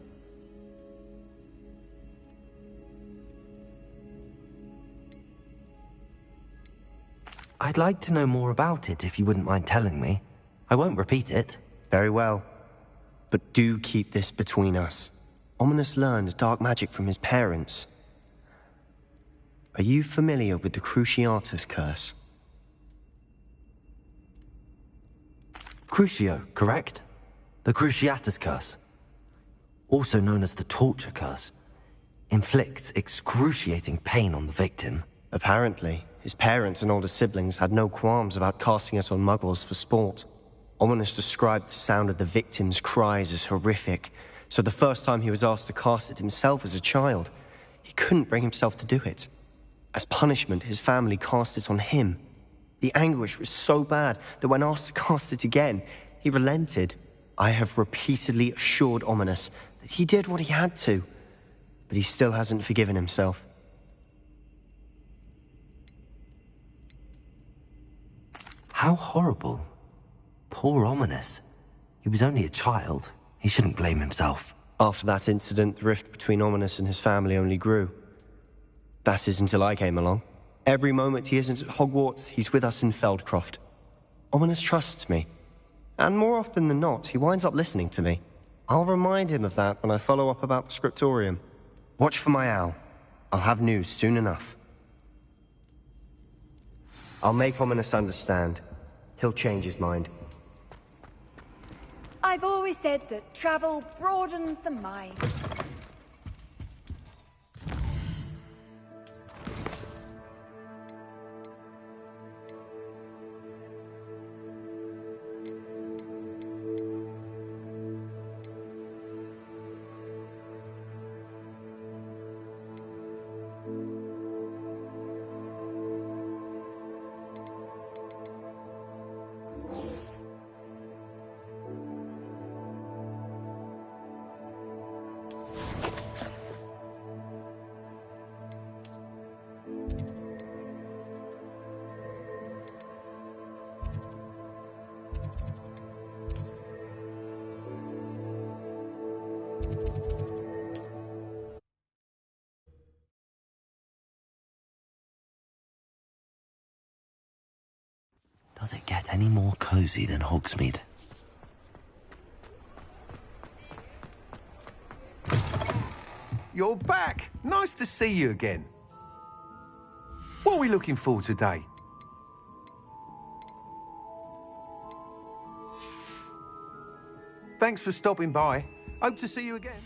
I'd like to know more about it if you wouldn't mind telling me. I won't repeat it. Very well. But do keep this between us. Ominous learned dark magic from his parents. Are you familiar with the Cruciatus curse? Crucio, correct? The Cruciatus curse, also known as the torture curse, inflicts excruciating pain on the victim. Apparently, his parents and older siblings had no qualms about casting it on muggles for sport. Ominous described the sound of the victim's cries as horrific, so the first time he was asked to cast it himself as a child, he couldn't bring himself to do it. As punishment, his family cast it on him. The anguish was so bad that when asked to cast it again, he relented. I have repeatedly assured Ominous that he did what he had to, but he still hasn't forgiven himself. How horrible. Poor Ominous. He was only a child. He shouldn't blame himself. After that incident, the rift between Ominous and his family only grew. That is until I came along. Every moment he isn't at Hogwarts, he's with us in Feldcroft. Ominous trusts me. And more often than not, he winds up listening to me. I'll remind him of that when I follow up about the scriptorium. Watch for my owl. I'll have news soon enough. I'll make Ominous understand. He'll change his mind. I've always said that travel broadens the mind. Does it get any more cozy than Hogsmeade? You're back! Nice to see you again. What are we looking for today? Thanks for stopping by. Hope to see you again.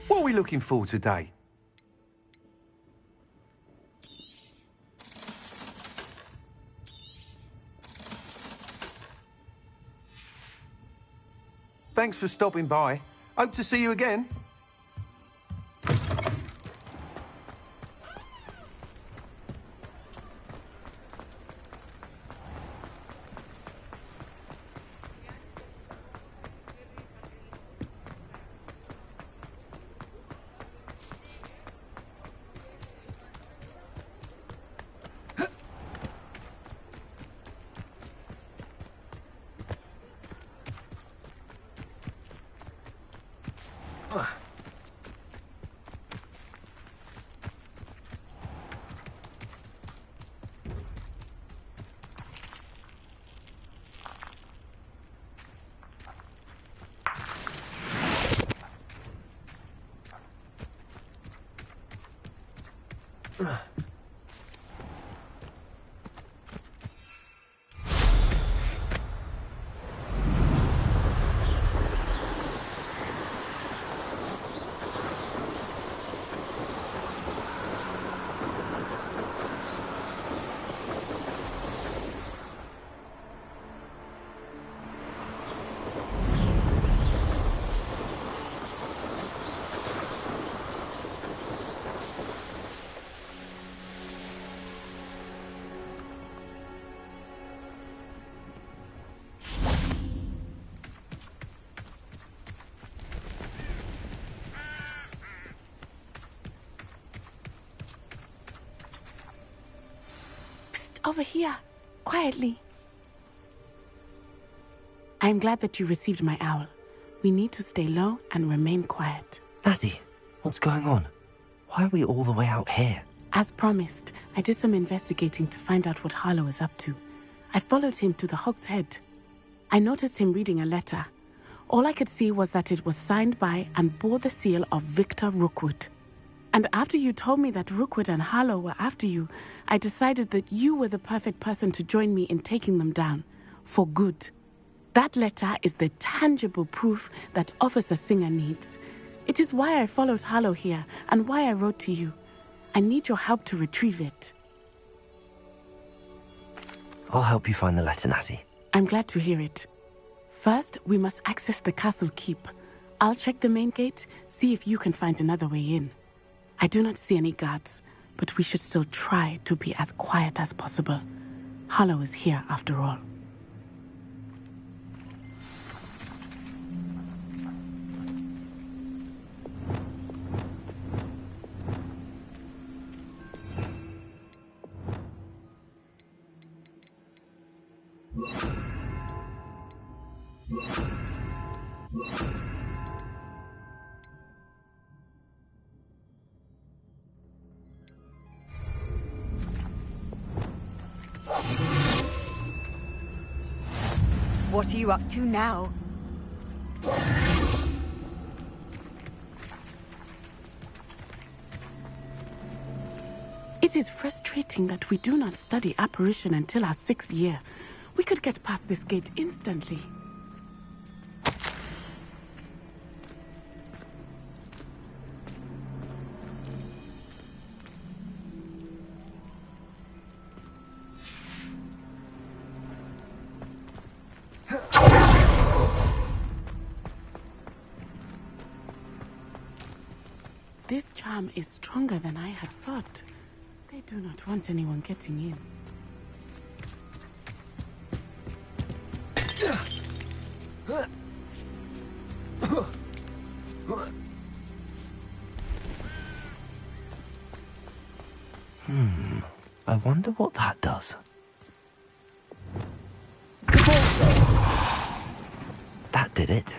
What are we looking for today? Thanks for stopping by. Hope to see you again. Over here, quietly. I'm glad that you received my owl. We need to stay low and remain quiet. Natty, what's going on? Why are we all the way out here? As promised, I did some investigating to find out what Harlow is up to. I followed him to the Hog's Head. I noticed him reading a letter. All I could see was that it was signed by and bore the seal of Victor Rookwood. And after you told me that Rookwood and Harlow were after you, I decided that you were the perfect person to join me in taking them down. For good. That letter is the tangible proof that Officer Singer needs. It is why I followed Harlow here and why I wrote to you. I need your help to retrieve it. I'll help you find the letter, Natty. I'm glad to hear it. First, we must access the castle keep. I'll check the main gate, see if you can find another way in. I do not see any guards, but we should still try to be as quiet as possible. Harlow is here after all. What are you up to now? It is frustrating that we do not study apparition until our 6th year. We could get past this gate instantly. This charm is stronger than I had thought. They do not want anyone getting in. I wonder what that does. That did it.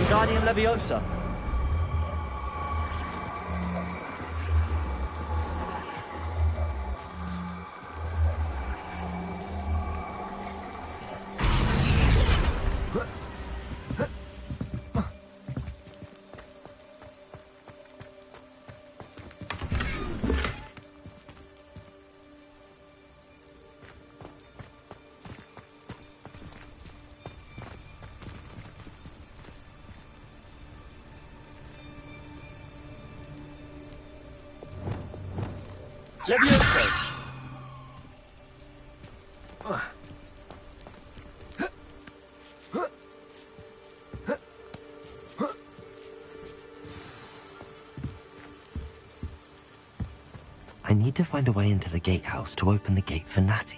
Guardian Leviosa. Leviosa. I need to find a way into the gatehouse to open the gate for Natty.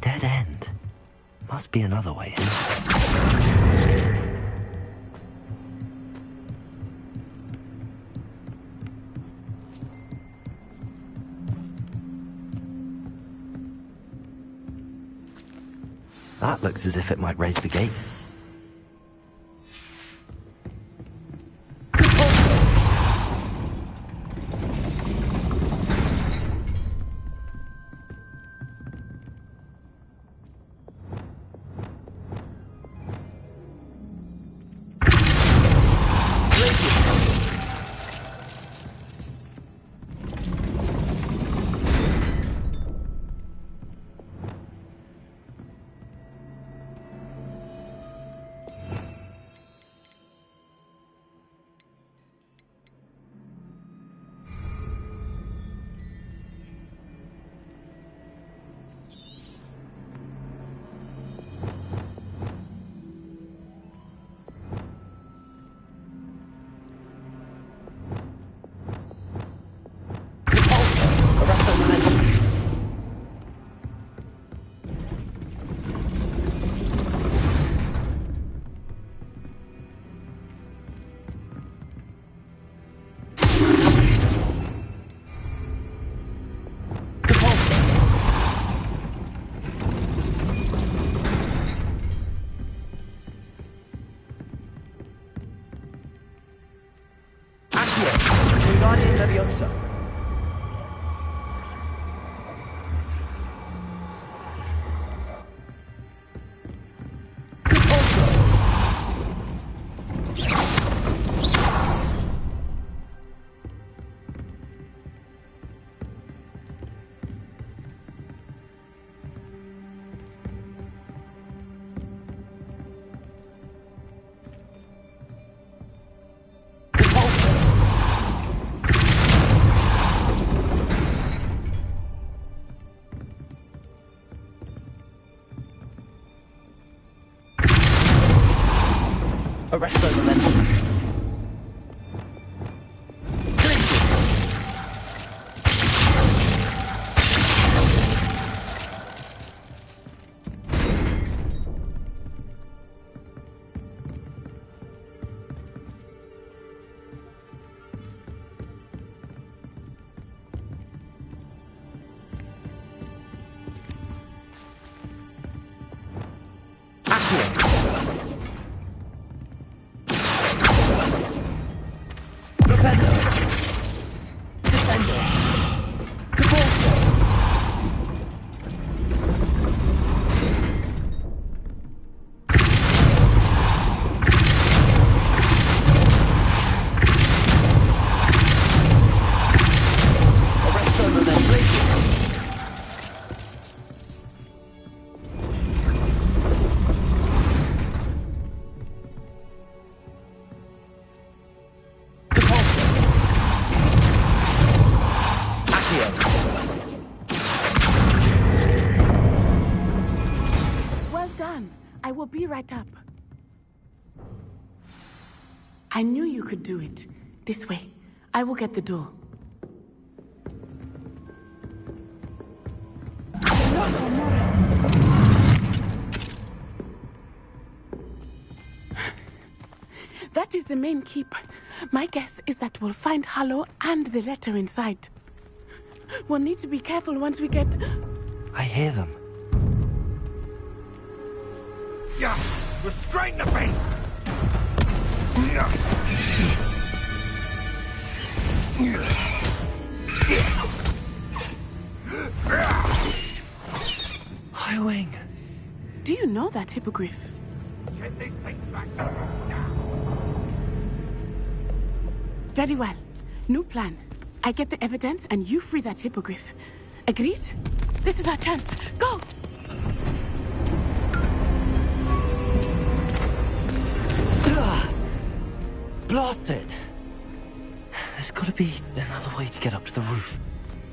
Dead end. Must be another way in. That looks as if it might raise the gate. Guardian Leviosa. Arresto momentum. will be right up. I knew you could do it. This way. I will get the door. That is the main keep. My guess is that we'll find Hollow and the letter inside. We'll need to be careful once we get... I hear them. Yeah, restrain the beast! Highwing. Do you know that hippogriff? Get this thing back to now. Very well. New plan. I get the evidence and you free that hippogriff. Agreed? This is our chance. Go! Blasted! There's gotta be another way to get up to the roof.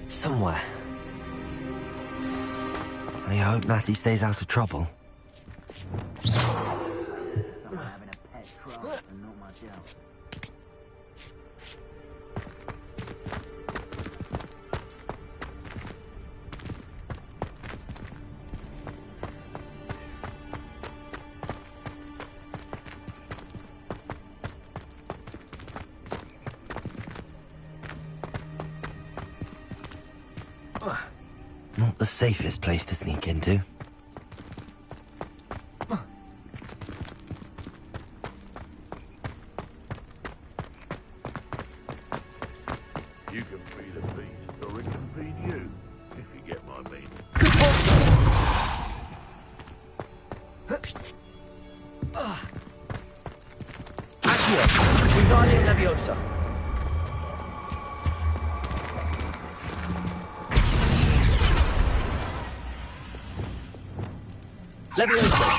Somewhere. I hope Natty stays out of trouble. Someone having a pet craft and not much else. Not the safest place to sneak into. You can feed a beast, or it can feed you, if you get my meaning. Accio! Wingardium Leviosa! Leviosa!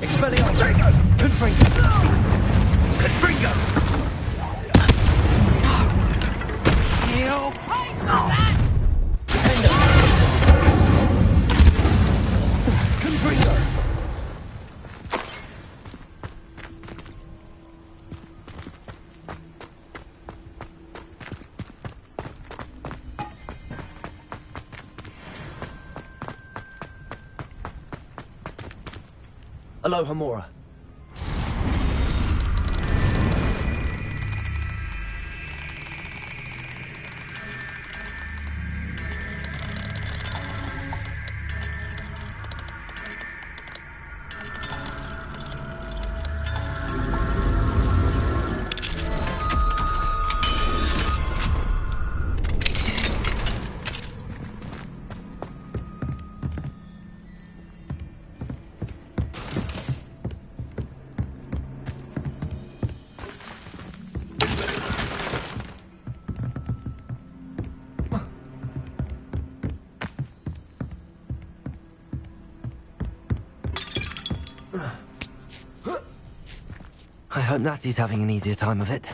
Expelliarmus! Confringo! Confringo! You'll pay for that! Confringo! Alohomora. I hope Natty's having an easier time of it.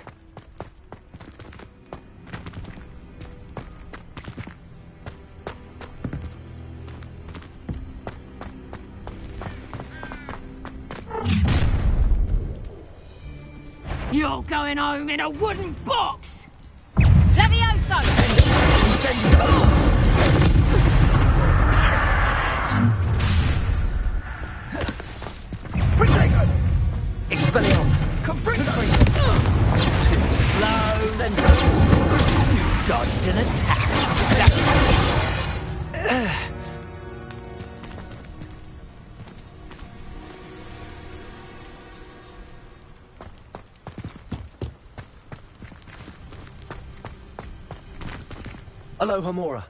You're going home in a wooden box! Levioso! Expelliarmus! Confringo! Too slow! You dodged an attack! Alohomora.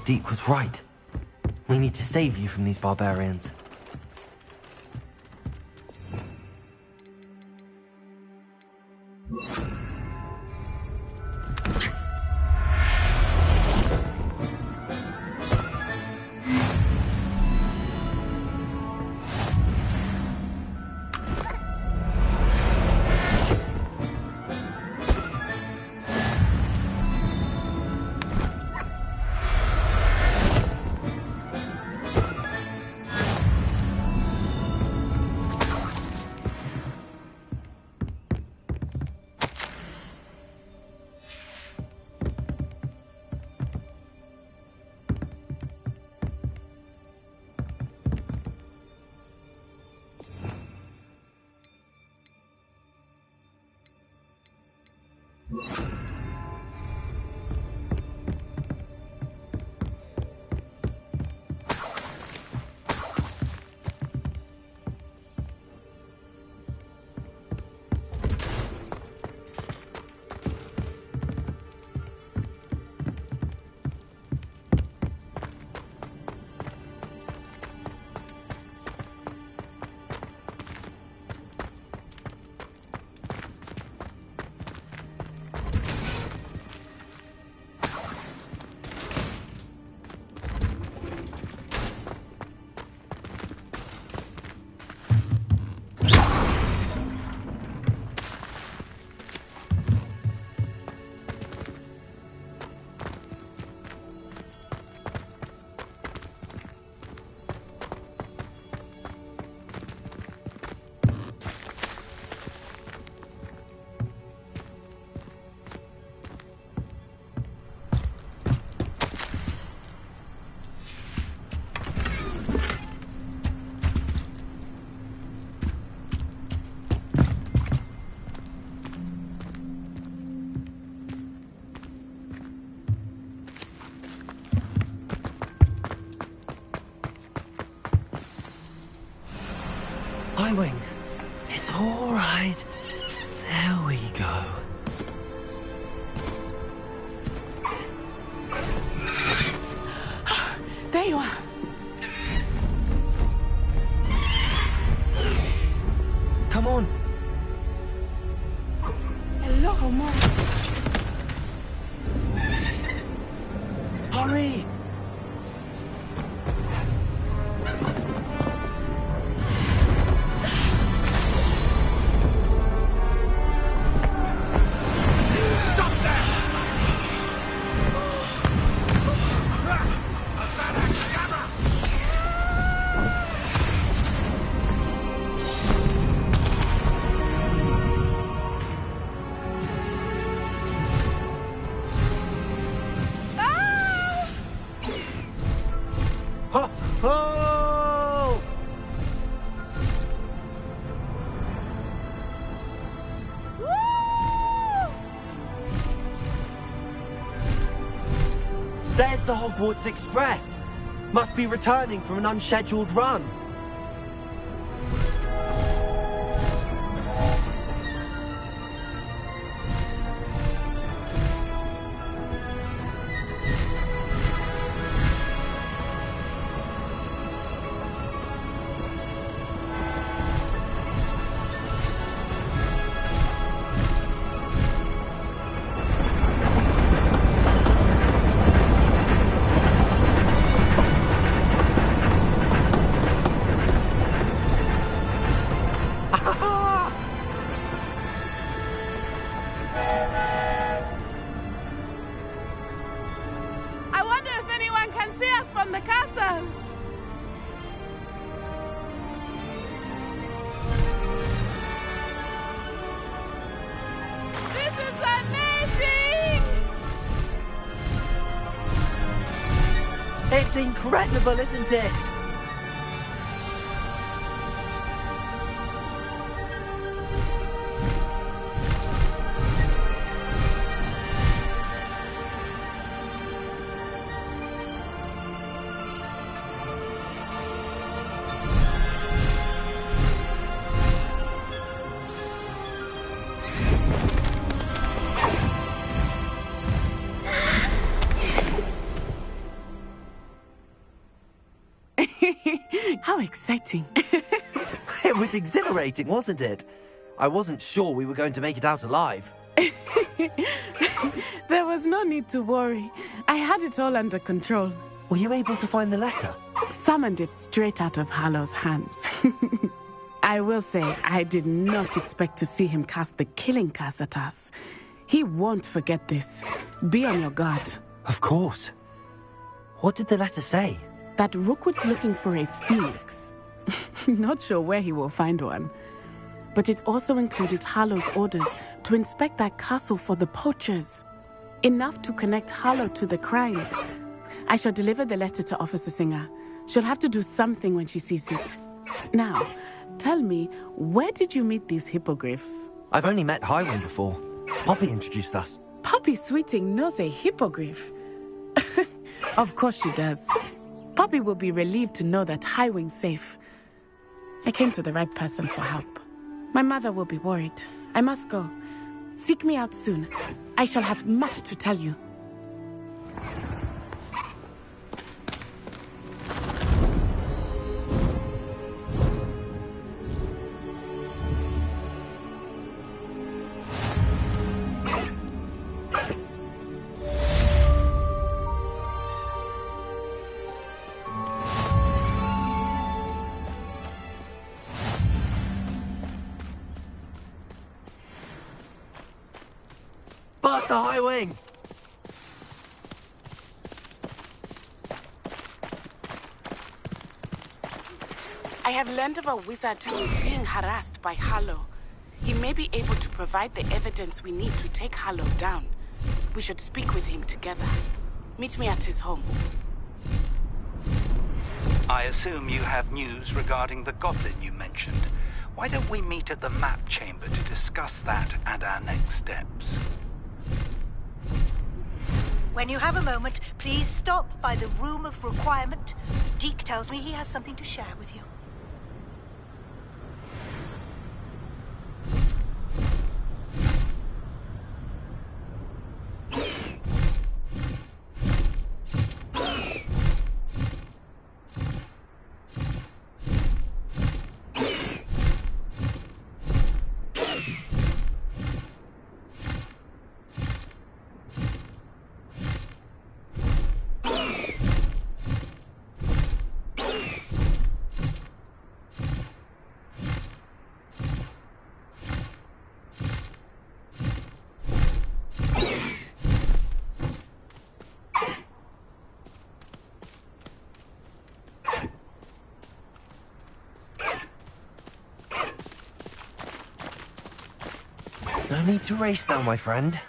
Deke was right. We need to save you from these barbarians. Wing. It's all right. There we go. There you are. Come on. Hello, Homura. Hurry! There's the Hogwarts Express. Must be returning from an unscheduled run. It's incredible, isn't it? How exciting. It was exhilarating, wasn't it? I wasn't sure we were going to make it out alive. There was no need to worry. I had it all under control. Were you able to find the letter? Summoned it straight out of Hallow's hands. I will say, I did not expect to see him cast the killing curse at us. He won't forget this. Be on your guard. Of course. What did the letter say? That Rookwood's looking for a phoenix. Not sure where he will find one. But it also included Hallow's orders to inspect that castle for the poachers. Enough to connect Hallow to the crimes. I shall deliver the letter to Officer Singer. She'll have to do something when she sees it. Now, tell me, where did you meet these hippogriffs? I've only met Highwing before. Poppy introduced us. Poppy Sweeting knows a hippogriff. Of course she does. Poppy will be relieved to know that Highwing's safe. I came to the right person for help. My mother will be worried. I must go. Seek me out soon. I shall have much to tell you. Faster, Highwing! I have learned of a wizard who is being harassed by Hallow. He may be able to provide the evidence we need to take Hallow down. We should speak with him together. Meet me at his home. I assume you have news regarding the goblin you mentioned. Why don't we meet at the map chamber to discuss that and our next steps? When you have a moment, please stop by the Room of Requirement. Deke tells me he has something to share with you. No need to race now, my friend.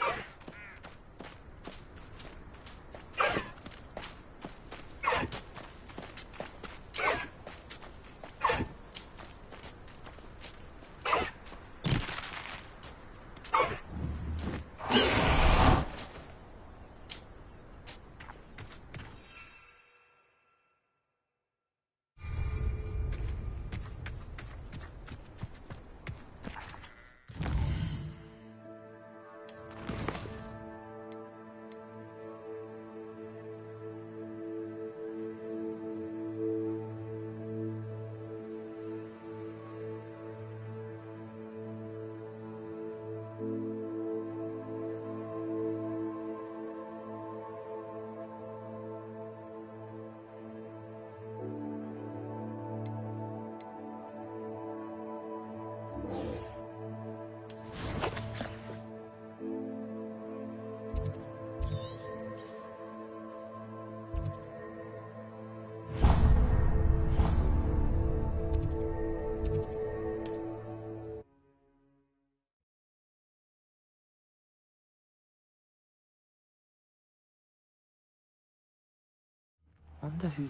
Wonder who...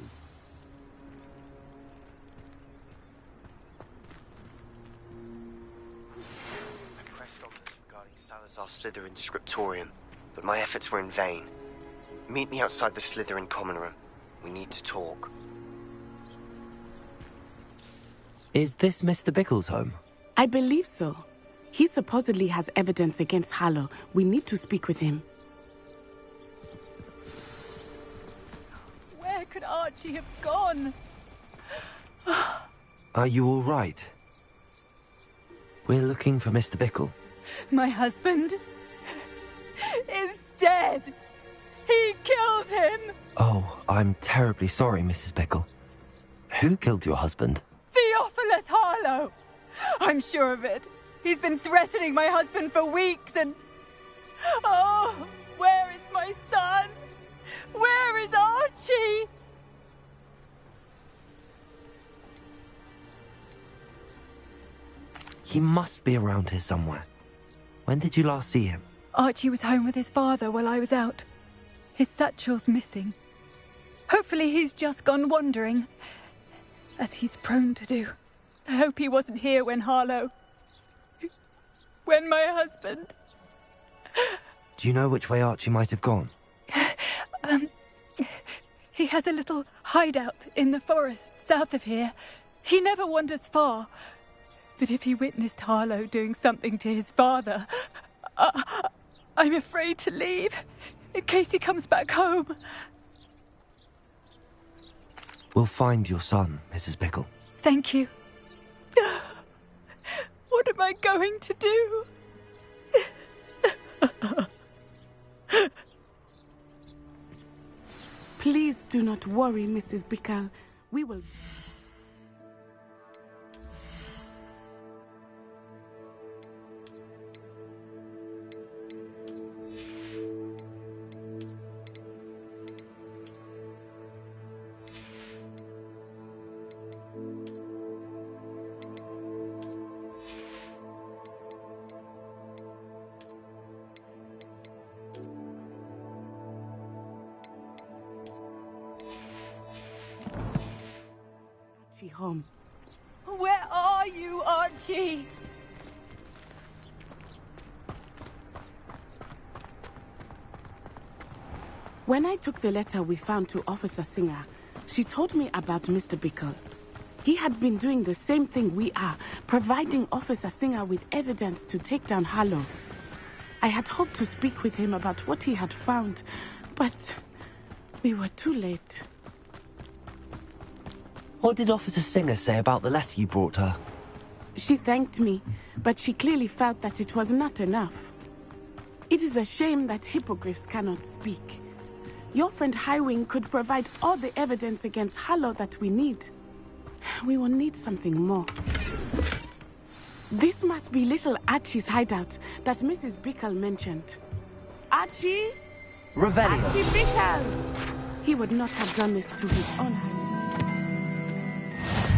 I pressed on this regarding Salazar Slytherin's scriptorium, but my efforts were in vain. Meet me outside the Slytherin common room. We need to talk. Is this Mr. Bickle's home? I believe so. He supposedly has evidence against Hallow. We need to speak with him. Where could Archie have gone? Are you all right? We're looking for Mr. Bickle. My husband is dead. He killed him. Oh, I'm terribly sorry, Mrs. Bickle. Who killed your husband? Theophilus Harlow. I'm sure of it. He's been threatening my husband for weeks and... Oh, where is my son? Where is Archie? He must be around here somewhere. When did you last see him? Archie was home with his father while I was out. His satchel's missing. Hopefully he's just gone wandering, as he's prone to do. I hope he wasn't here when when my husband... Do you know which way Archie might have gone? He has a little hideout in the forest south of here. He never wanders far. But if he witnessed Harlow doing something to his father, I'm afraid to leave, in case he comes back home. We'll find your son, Mrs. Bickle. Thank you. What am I going to do? Please do not worry, Mrs. Bickle. We will... home. Where are you, Archie? When I took the letter we found to Officer Singer, she told me about Mr. Bickle. He had been doing the same thing we are, providing Officer Singer with evidence to take down Harlow. I had hoped to speak with him about what he had found, but we were too late. What did Officer Singer say about the letter you brought her? She thanked me, but she clearly felt that it was not enough. It is a shame that hippogriffs cannot speak. Your friend Highwing could provide all the evidence against Harlow that we need. We will need something more. This must be little Archie's hideout that Mrs. Bickle mentioned. Archie? Revelio. Archie Bickle! He would not have done this to his own hand.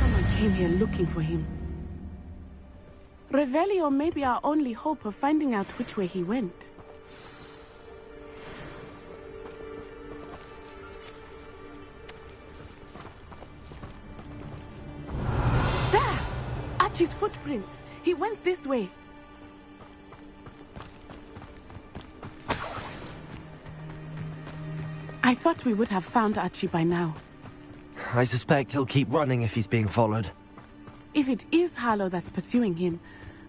Someone came here looking for him. Revelio may be our only hope of finding out which way he went. There! Archie's footprints. He went this way. I thought we would have found Archie by now. I suspect he'll keep running if he's being followed. If it is Harlow that's pursuing him,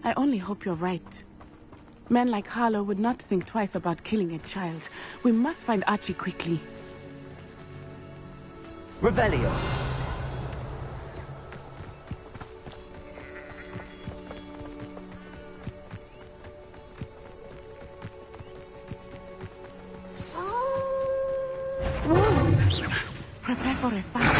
I only hope you're right. Men like Harlow would not think twice about killing a child. We must find Archie quickly. Revelio. Wolves! Prepare for a fight.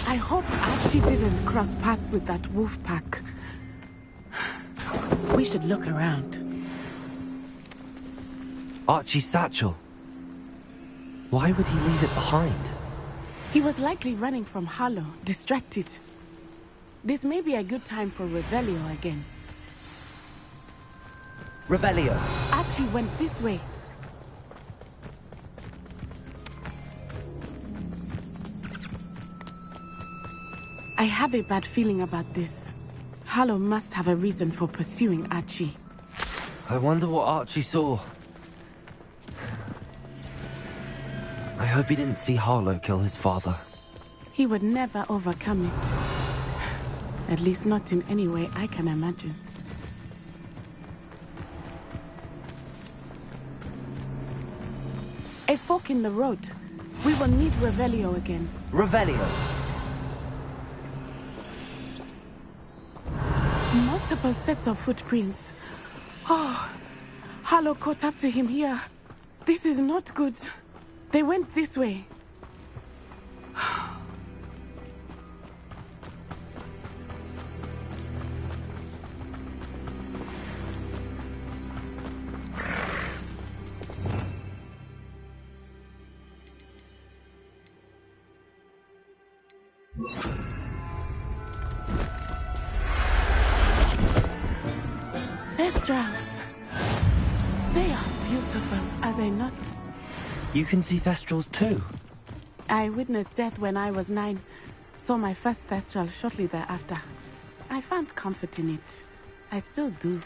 I hope Archie didn't cross paths with that wolf pack. We should look around. Archie's satchel. Why would he leave it behind? He was likely running from Harlow, distracted. This may be a good time for Revelio again. Revelio. Archie went this way. I have a bad feeling about this. Harlow must have a reason for pursuing Archie. I wonder what Archie saw. I hope he didn't see Harlow kill his father. He would never overcome it. At least not in any way I can imagine. A fork in the road. We will need Revelio again. Revelio. Multiple sets of footprints. Oh, Harlow caught up to him here. This is not good. They went this way. Thestrals. They are beautiful, are they not? You can see Thestrals too? I witnessed death when I was 9. Saw my first Thestral shortly thereafter. I found comfort in it. I still do.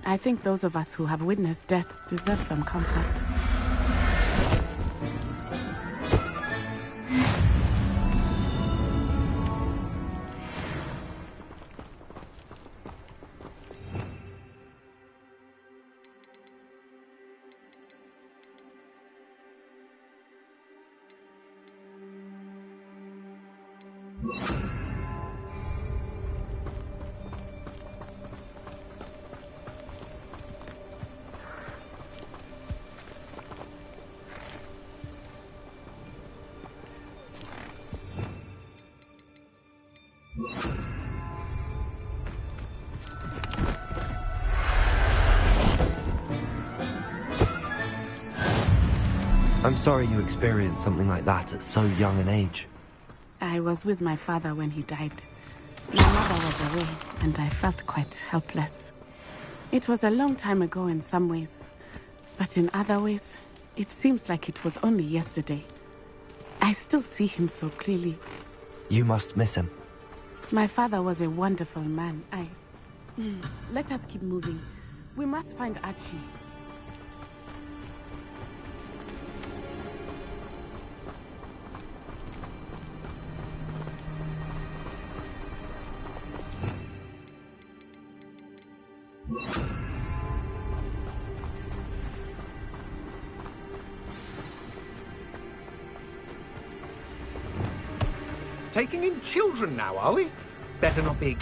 I think those of us who have witnessed death deserve some comfort. I'm sorry you experienced something like that at so young an age. I was with my father when he died. My mother was away, and I felt quite helpless. It was a long time ago in some ways, but in other ways, it seems like it was only yesterday. I still see him so clearly. You must miss him. My father was a wonderful man. Let us keep moving. We must find Archie. Taking in children now, are we? Better not be.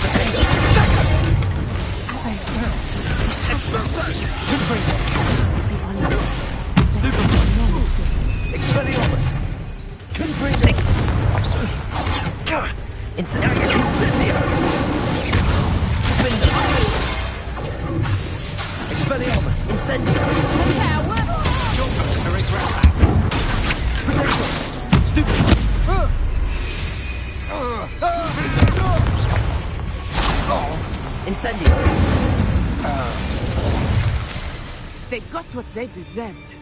Expelliarmus! Incendio! Expelliarmus! Incendio! Potato! Stupid! Incendio! They got what they deserved.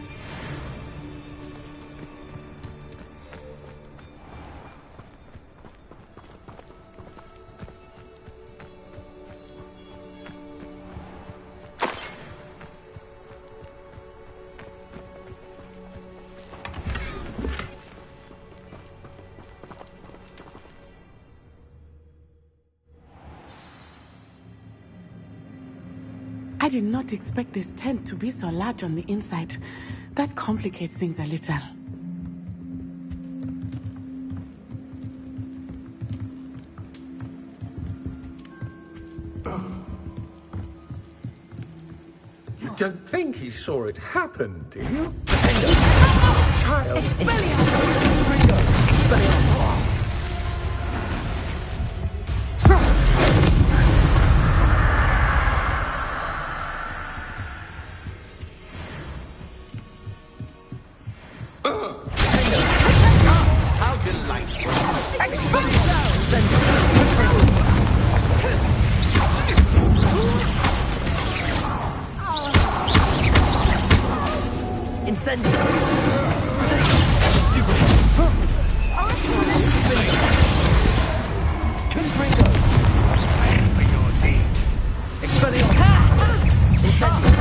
I did not expect this tent to be so large on the inside. That complicates things a little. You don't think he saw it happen, do you? Child! How delightful! Incendio! Confringo! Pay for your deed. Expelliarmus! Incendio!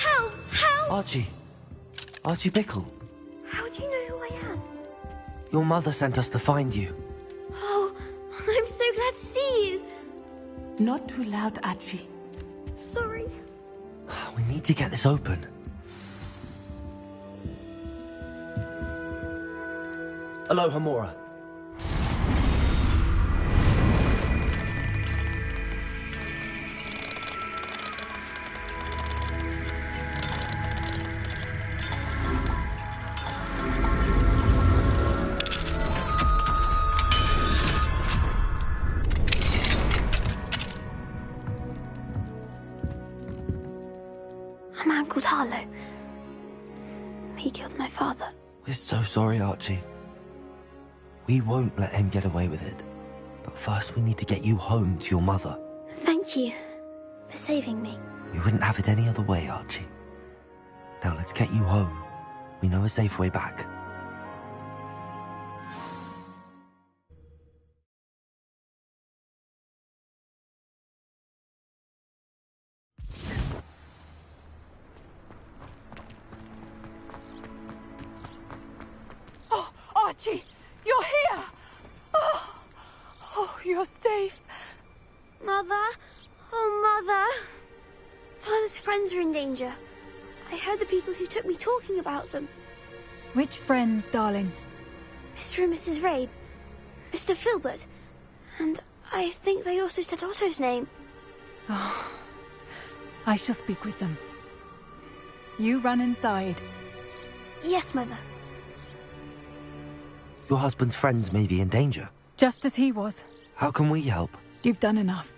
How? Archie Bickle. How do you know who I am? Your mother sent us to find you. Oh, I'm so glad to see you. Not too loud, Archie. Sorry. We need to get this open. Aloha, Mora. A man called Harlow. He killed my father. We're so sorry, Archie. We won't let him get away with it. But first we need to get you home to your mother. Thank you for saving me. We wouldn't have it any other way, Archie. Now let's get you home. We know a safe way back. Oh, Archie! You're here! Oh, you're safe. Mother? Oh, Mother. Father's friends are in danger. I heard the people who took me talking about them. Which friends, darling? Mr. and Mrs. Rabe, Mr. Filbert, and I think they also said Otto's name. Oh, I shall speak with them. You run inside. Yes, Mother. Your husband's friends may be in danger. Just as he was. How can we help? You've done enough.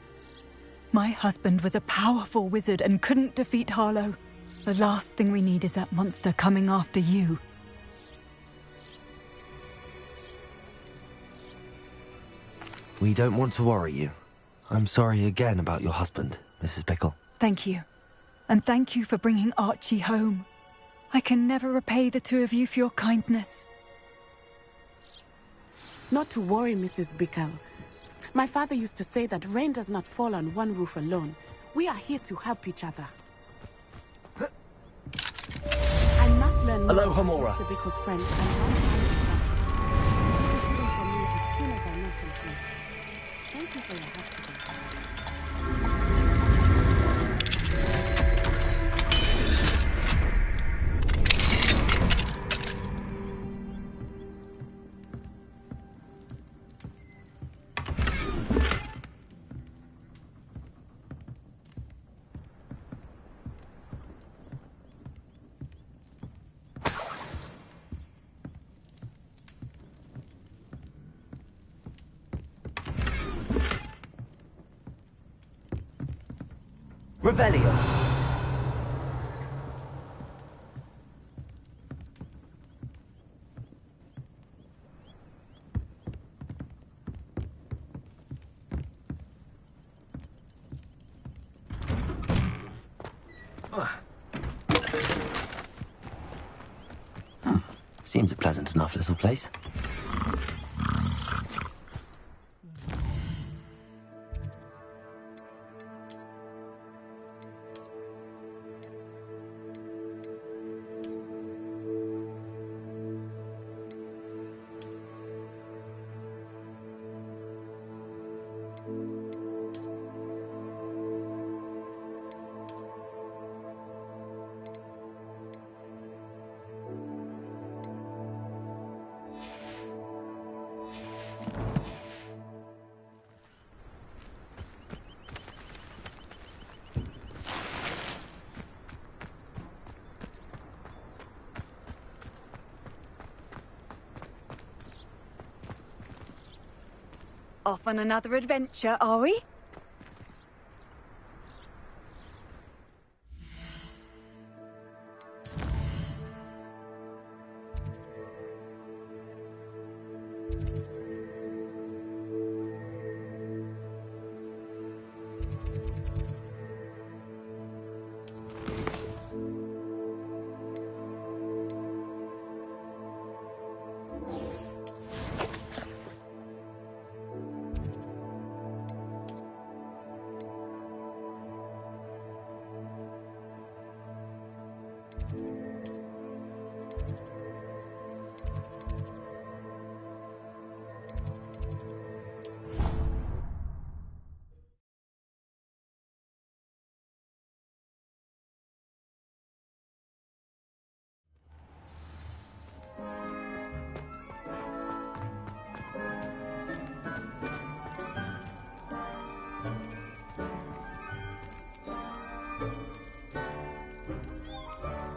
My husband was a powerful wizard and couldn't defeat Harlow. The last thing we need is that monster coming after you. We don't want to worry you. I'm sorry again about your husband, Mrs. Bickle. Thank you. And thank you for bringing Archie home. I can never repay the two of you for your kindness. Not to worry, Mrs. Bickle. My father used to say that rain does not fall on one roof alone. We are here to help each other. I must learn more Aloha, about Mora. Mr. Bickle's friends and thank you for your help today. Revelio. Seems a pleasant enough little place. Off on another adventure, are we?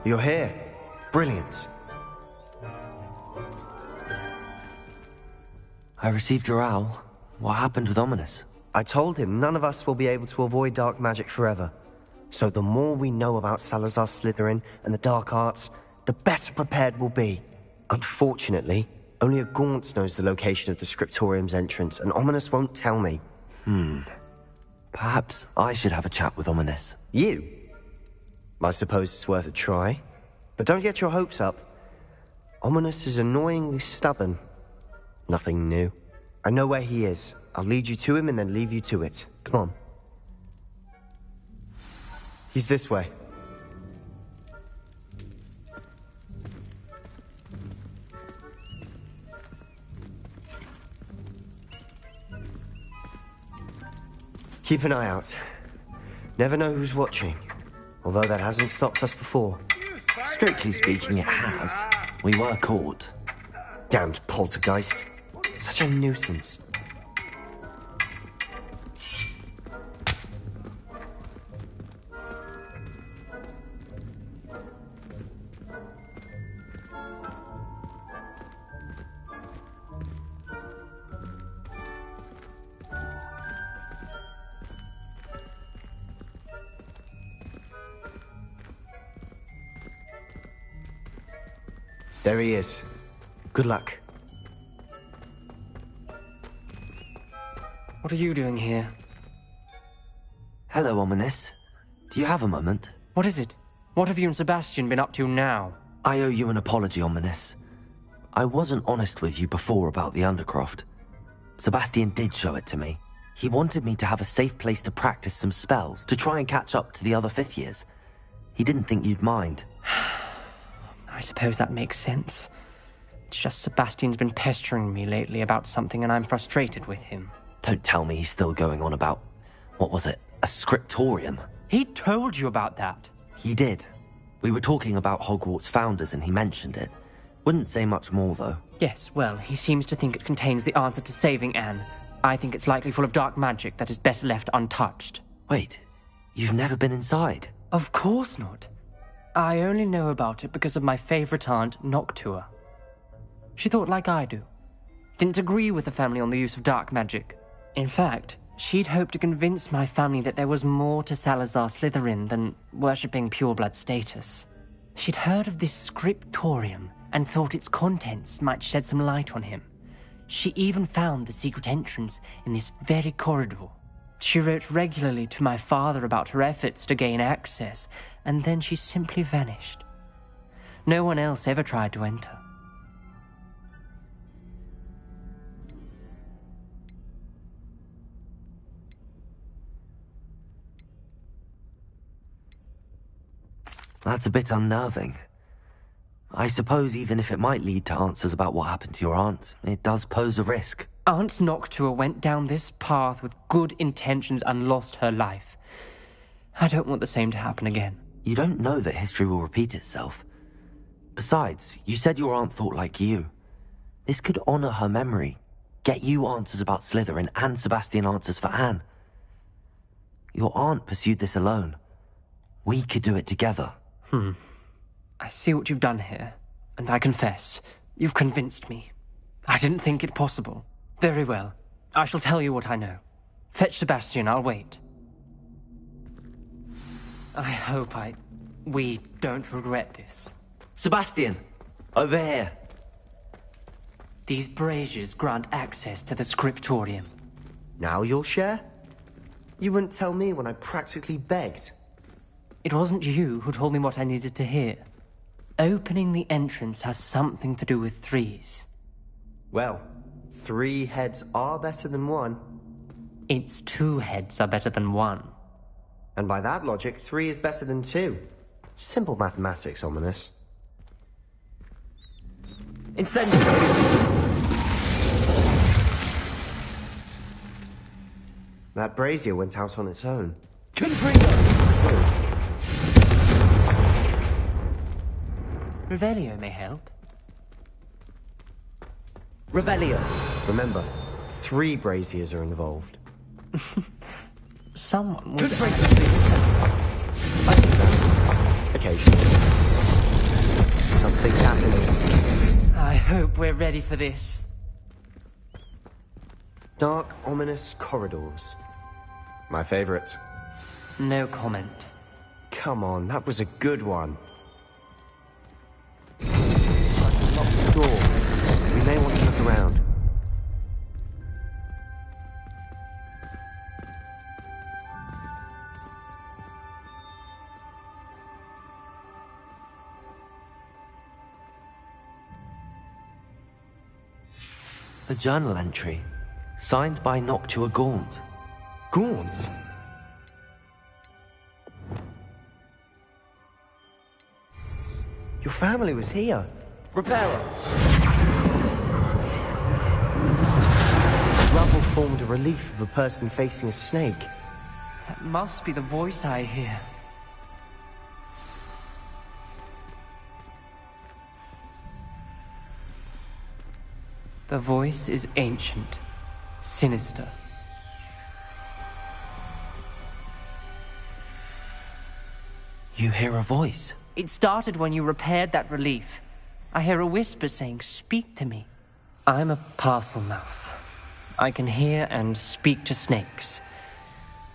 You're here. Brilliant. I received your owl. What happened with Ominous? I told him none of us will be able to avoid dark magic forever. So the more we know about Salazar Slytherin and the dark arts, the better prepared we'll be. Unfortunately, only a Gaunt knows the location of the Scriptorium's entrance, and Ominous won't tell me. Perhaps I should have a chat with Ominous. You? I suppose it's worth a try. But don't get your hopes up. Ominous is annoyingly stubborn. Nothing new. I know where he is. I'll lead you to him and then leave you to it. Come on. He's this way. Keep an eye out. Never know who's watching. Although that hasn't stopped us before. Strictly speaking, it has. We were caught. Damned poltergeist. Such a nuisance. There he is. Good luck. What are you doing here? Hello, Ominous. Do you have a moment? What is it? What have you and Sebastian been up to now? I owe you an apology, Ominous. I wasn't honest with you before about the Undercroft. Sebastian did show it to me. He wanted me to have a safe place to practice some spells, to try and catch up to the other fifth years. He didn't think you'd mind. I suppose that makes sense. It's just Sebastian's been pestering me lately about something and I'm frustrated with him. Don't tell me he's still going on about, what was it, a scriptorium? He told you about that? He did. We were talking about Hogwarts founders and he mentioned it. Wouldn't say much more, though. Yes, well, he seems to think it contains the answer to saving Anne. I think it's likely full of dark magic that is better left untouched. Wait, you've never been inside? Of course not. I only know about it because of my favorite aunt, Noctua. She thought like I do. Didn't agree with the family on the use of dark magic. In fact, she'd hoped to convince my family that there was more to Salazar Slytherin than worshipping pureblood status. She'd heard of this scriptorium and thought its contents might shed some light on him. She even found the secret entrance in this very corridor. She wrote regularly to my father about her efforts to gain access, and then she simply vanished. No one else ever tried to enter. That's a bit unnerving. I suppose even if it might lead to answers about what happened to your aunt, it does pose a risk. Aunt Noctua went down this path with good intentions and lost her life. I don't want the same to happen again. You don't know that history will repeat itself. Besides, you said your aunt thought like you. This could honor her memory, get you answers about Slytherin and Sebastian answers for Anne. Your aunt pursued this alone. We could do it together. I see what you've done here, and I confess, you've convinced me. I didn't think it possible. Very well. I shall tell you what I know. Fetch Sebastian, I'll wait. I hope we don't regret this. Sebastian! Over here! These braziers grant access to the scriptorium. Now you'll share? You wouldn't tell me when I practically begged. It wasn't you who told me what I needed to hear. Opening the entrance has something to do with threes. Well, 3 heads are better than 1. It's 2 heads are better than 1. And by that logic, 3 is better than 2. Simple mathematics, Ominous. Incendio! That brazier went out on its own. Revelio may help. Revelio. Remember, 3 braziers are involved. Someone was... Occasionally. Something's happening. I hope we're ready for this. Dark, ominous corridors. My favorite. No comment. Come on, that was a good one. Like a locked door. We may want to look around. A journal entry, signed by Noctua Gaunt. Gaunt? Your family was here. Reparo. The rubble formed a relief of a person facing a snake. That must be the voice I hear. The voice is ancient, sinister. You hear a voice? It started when you repaired that relief. I hear a whisper saying, "Speak to me." I'm a parcel mouth. I can hear and speak to snakes.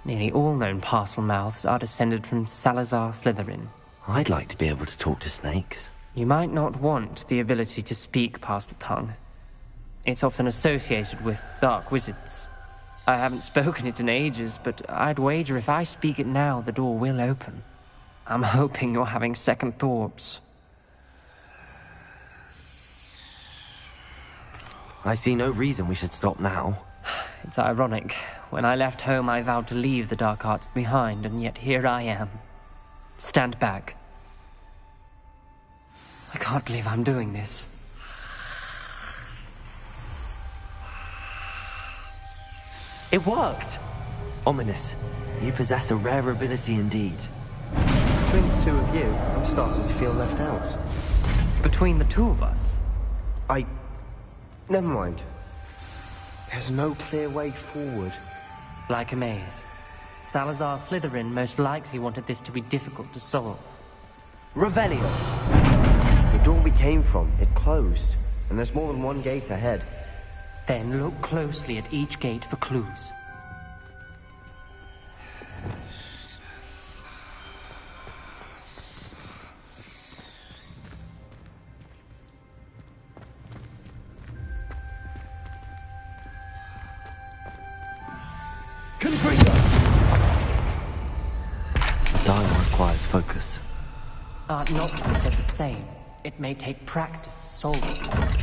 Nearly all known parcel mouths are descended from Salazar Slytherin. I'd like to be able to talk to snakes. You might not want the ability to speak past the tongue. It's often associated with dark wizards. I haven't spoken it in ages, but I'd wager if I speak it now, the door will open. I'm hoping you're having second thoughts. I see no reason we should stop now. It's ironic. When I left home, I vowed to leave the dark arts behind, and yet here I am. Stand back. I can't believe I'm doing this. It worked! Ominous. You possess a rare ability indeed. Between the two of you, I'm starting to feel left out. Between the two of us? Never mind. There's no clear way forward. Like a maze. Salazar Slytherin most likely wanted this to be difficult to solve. Revelio! The door we came from, it closed. And there's more than one gate ahead. Then look closely at each gate for clues. Dialogue requires focus. Art Noctua said the same. It may take practice to solve it.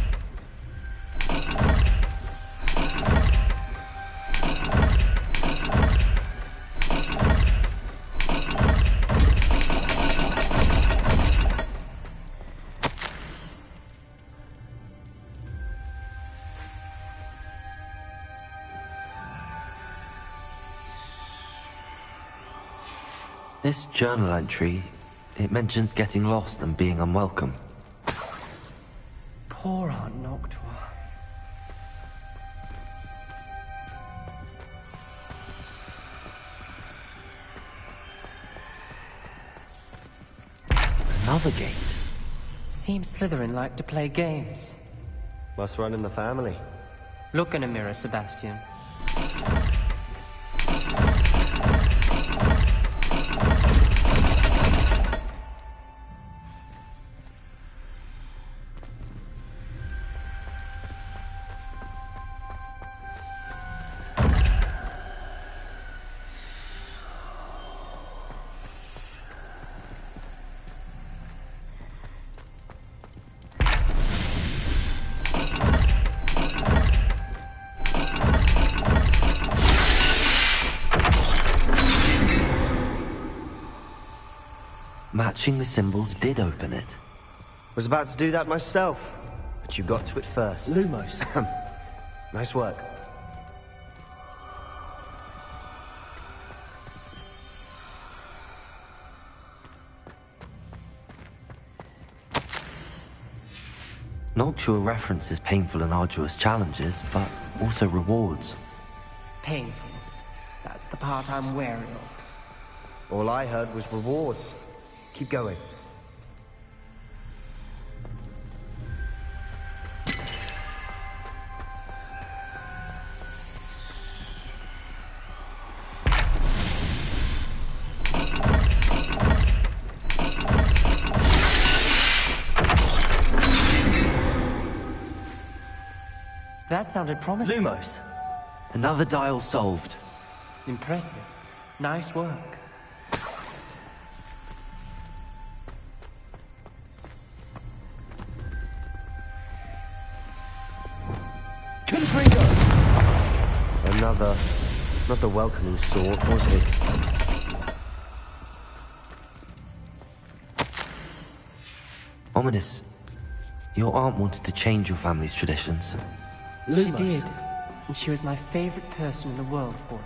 This journal entry, it mentions getting lost and being unwelcome. Poor Aunt Noctua. Another gate. Seems Slytherin like to play games. Must run in the family. Look in a mirror, Sebastian. Matching the symbols did open it. Was about to do that myself, but you got to it first. Lumos. Nice work. Noctua references painful and arduous challenges, but also rewards. Painful. That's the part I'm wary of. All I heard was rewards. Keep going. That sounded promising. Lumos. Another dial solved. Impressive. Nice work. Not the welcoming sort, was he? Ominous. Your aunt wanted to change your family's traditions. She did. And she was my favorite person in the world for it.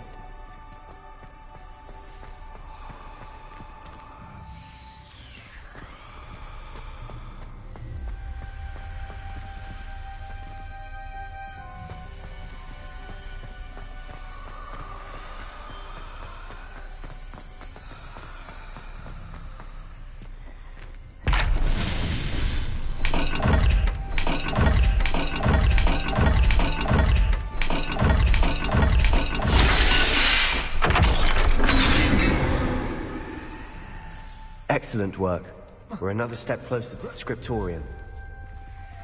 Excellent work. We're another step closer to the scriptorium.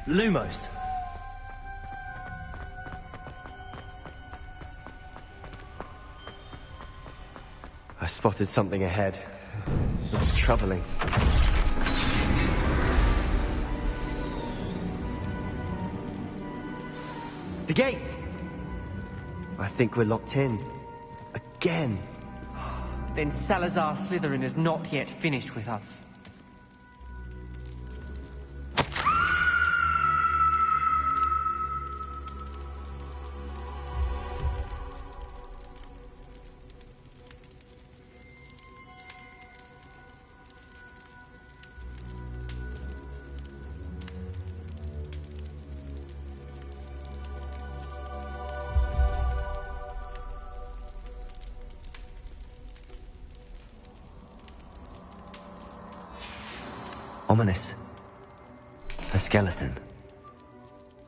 Lumos. I spotted something ahead. Looks troubling. The gate! I think we're locked in. Again. Then Salazar Slytherin is not yet finished with us. Ominous. A skeleton.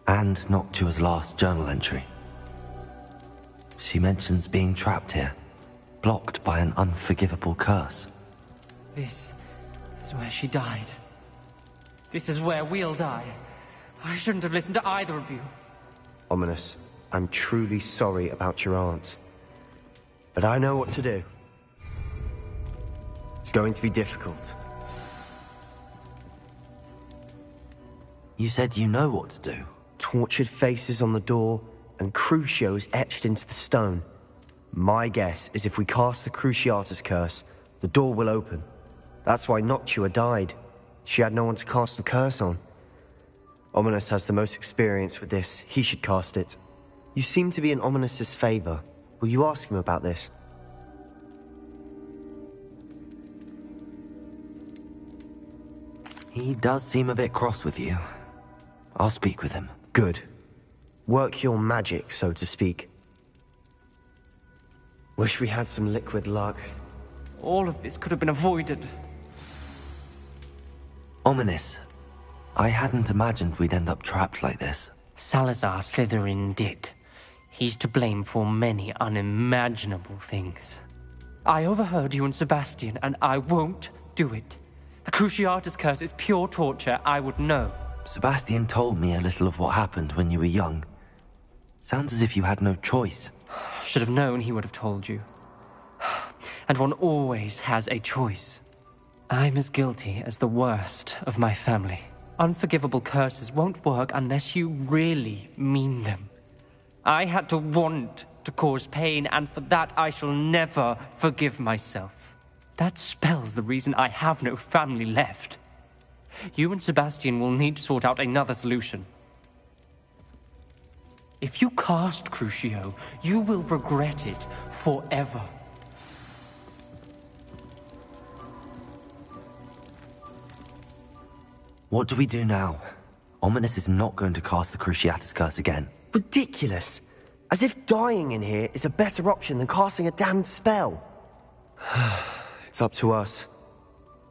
And Noctua's last journal entry. She mentions being trapped here, blocked by an unforgivable curse. This is where she died. This is where we'll die. I shouldn't have listened to either of you. Ominous, I'm truly sorry about your aunt. But I know what to do. It's going to be difficult. You said you know what to do. Tortured faces on the door, and Crucios etched into the stone. My guess is if we cast the Cruciatus curse, the door will open. That's why Noctua died. She had no one to cast the curse on. Ominous has the most experience with this. He should cast it. You seem to be in Ominous's favor. Will you ask him about this? He does seem a bit cross with you. I'll speak with him. Good. Work your magic, so to speak. Wish we had some liquid luck. All of this could have been avoided. Ominous. I hadn't imagined we'd end up trapped like this. Salazar Slytherin did. He's to blame for many unimaginable things. I overheard you and Sebastian, and I won't do it. The Cruciatus curse is pure torture. I would know. Sebastian told me a little of what happened when you were young. Sounds as if you had no choice. Should have known he would have told you. And one always has a choice. I'm as guilty as the worst of my family. Unforgivable curses won't work unless you really mean them. I had to want to cause pain, and for that I shall never forgive myself. That spells the reason I have no family left. You and Sebastian will need to sort out another solution. If you cast Crucio, you will regret it forever. What do we do now? Ominous is not going to cast the Cruciatus curse again. Ridiculous! As if dying in here is a better option than casting a damned spell. It's up to us.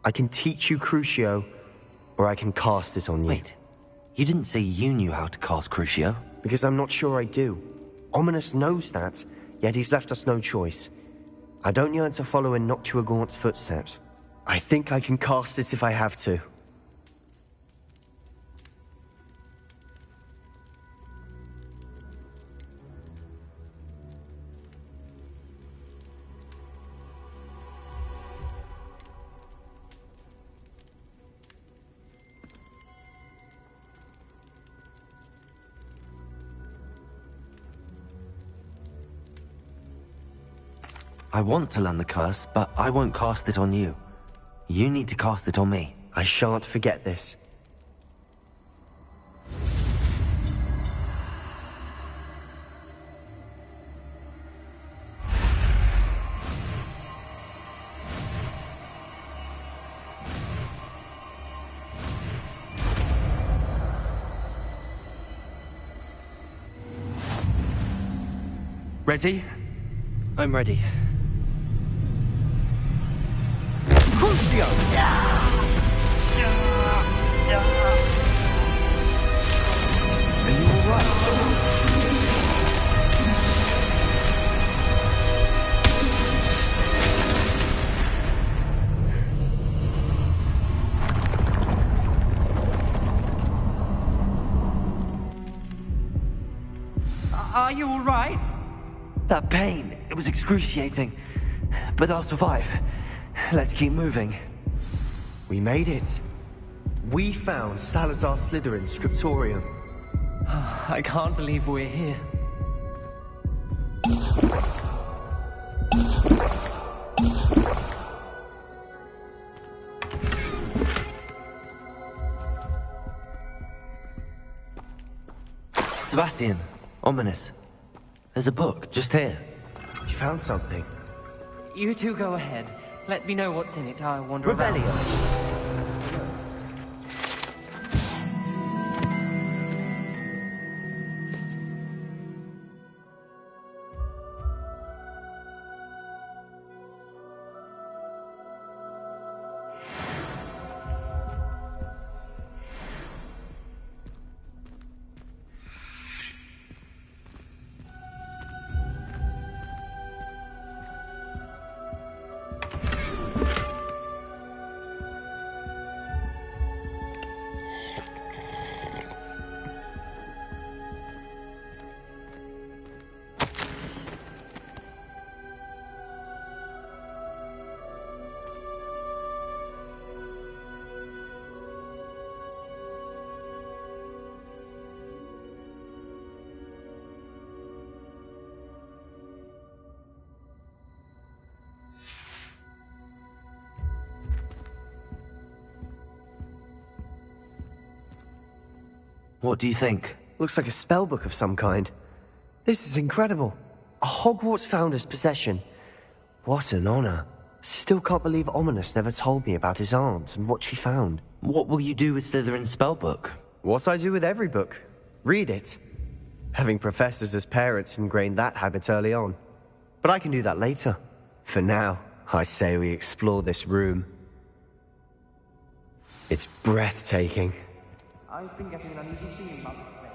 I can teach you Crucio, or I can cast it on you. Wait, you didn't say you knew how to cast Crucio? Because I'm not sure I do. Ominous knows that, yet he's left us no choice. I don't yearn to follow in Noctua Gaunt's footsteps. I think I can cast it if I have to. I want to learn the curse, but I won't cast it on you. You need to cast it on me. I shan't forget this. Ready? I'm ready. Crucio! Are you alright? Are you alright? That pain, it was excruciating. But I'll survive. Let's keep moving. We made it. We found Salazar Slytherin's scriptorium. I can't believe we're here. Sebastian, ominous. There's a book just here. You found something. You two go ahead. Let me know what's in it. I'll wander Revelio. around. What do you think? Looks like a spellbook of some kind. This is incredible. A Hogwarts founder's possession. What an honor. Still can't believe Ominous never told me about his aunt and what she found. What will you do with Slytherin's spellbook? What I do with every book. Read it. Having professors as parents ingrained that habit early on. But I can do that later. For now, I say we explore this room. It's breathtaking. I've been getting an uneasy feeling about this place.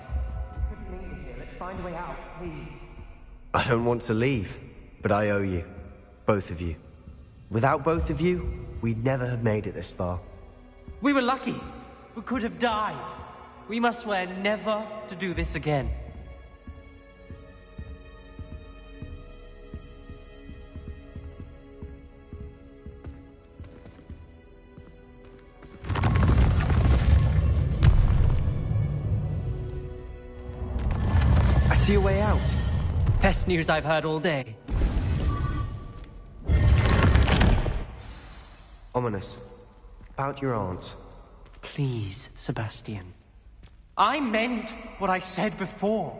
We couldn't linger here. Let's find a way out, please. I don't want to leave, but I owe you. Both of you. Without both of you, we'd never have made it this far. We were lucky. We could have died. We must swear never to do this again. I see a way out. Best news I've heard all day. Ominous. About your aunt. Please, Sebastian. I meant what I said before.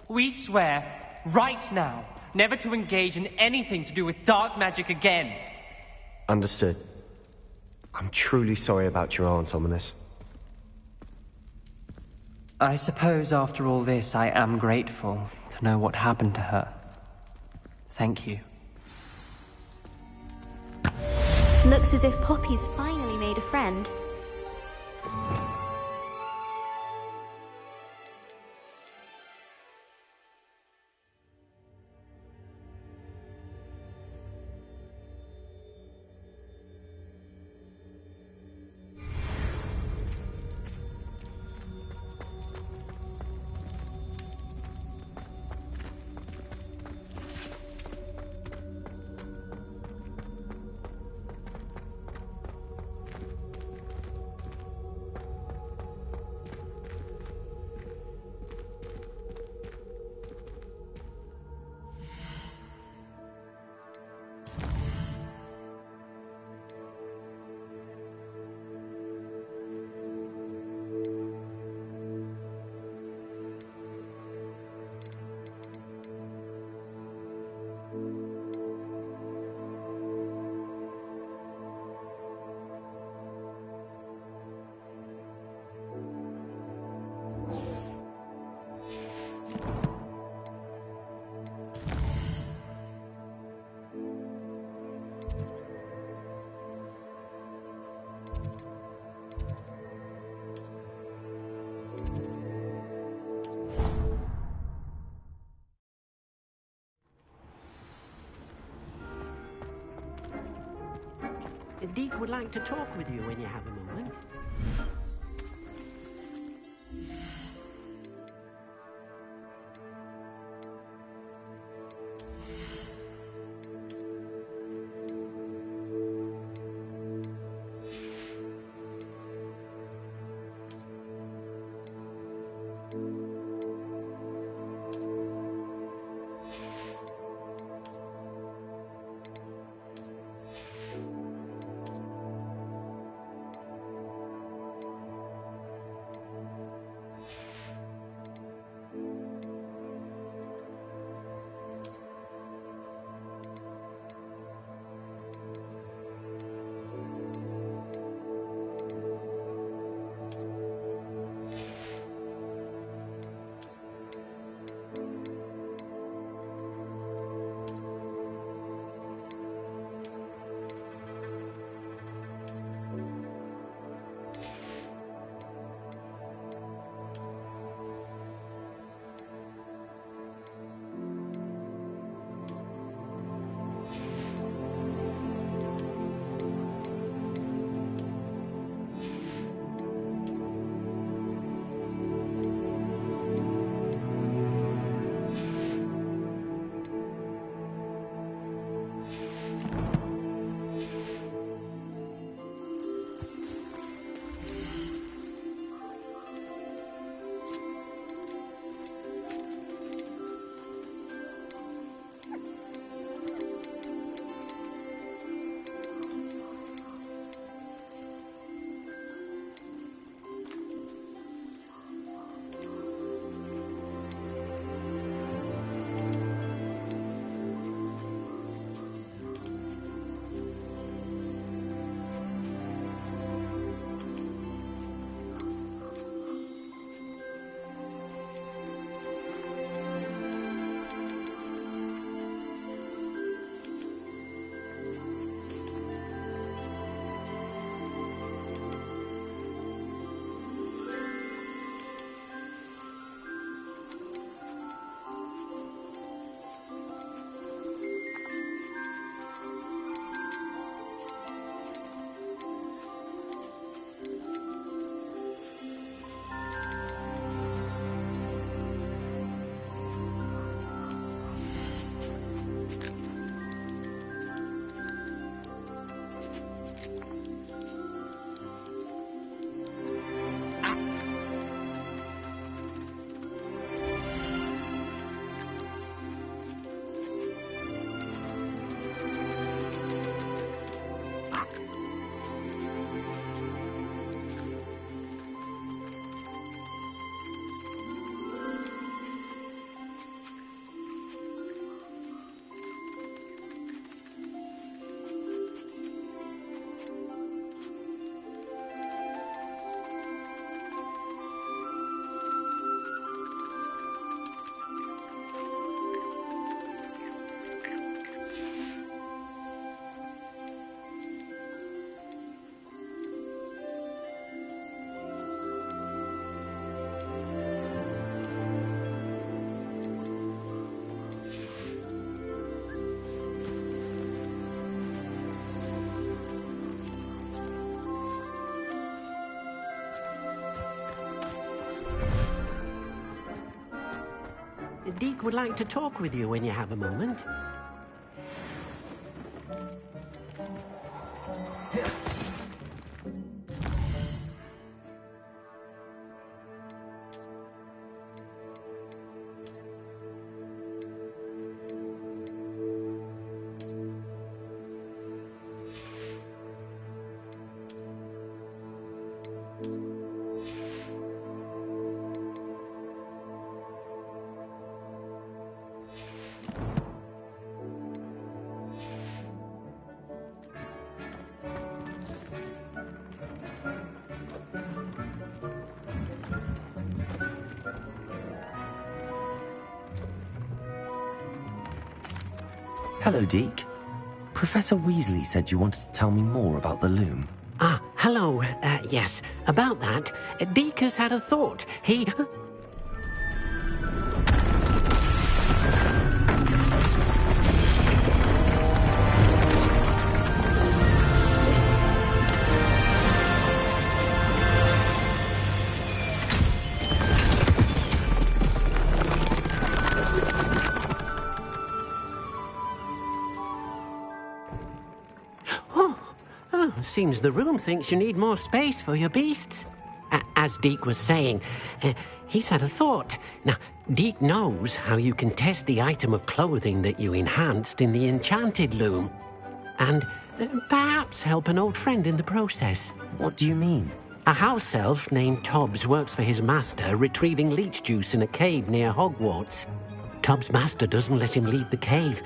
We swear, right now, never to engage in anything to do with dark magic again. Understood. I'm truly sorry about your aunt, Ominous. I suppose after all this, I am grateful to know what happened to her. Thank you. Looks as if Poppy's finally made a friend. Deke would like to talk with you when you have a moment. Deke would like to talk with you when you have a moment. Hello, Deke. Professor Weasley said you wanted to tell me more about the loom. Ah, hello. Yes, about that. Deke has had a thought. He... Seems the room thinks you need more space for your beasts. As Deke was saying, he's had a thought. Now, Deke knows how you can test the item of clothing that you enhanced in the enchanted loom. And perhaps help an old friend in the process. What do you mean? A house elf named Tobbs works for his master, retrieving leech juice in a cave near Hogwarts. Tobbs' master doesn't let him leave the cave,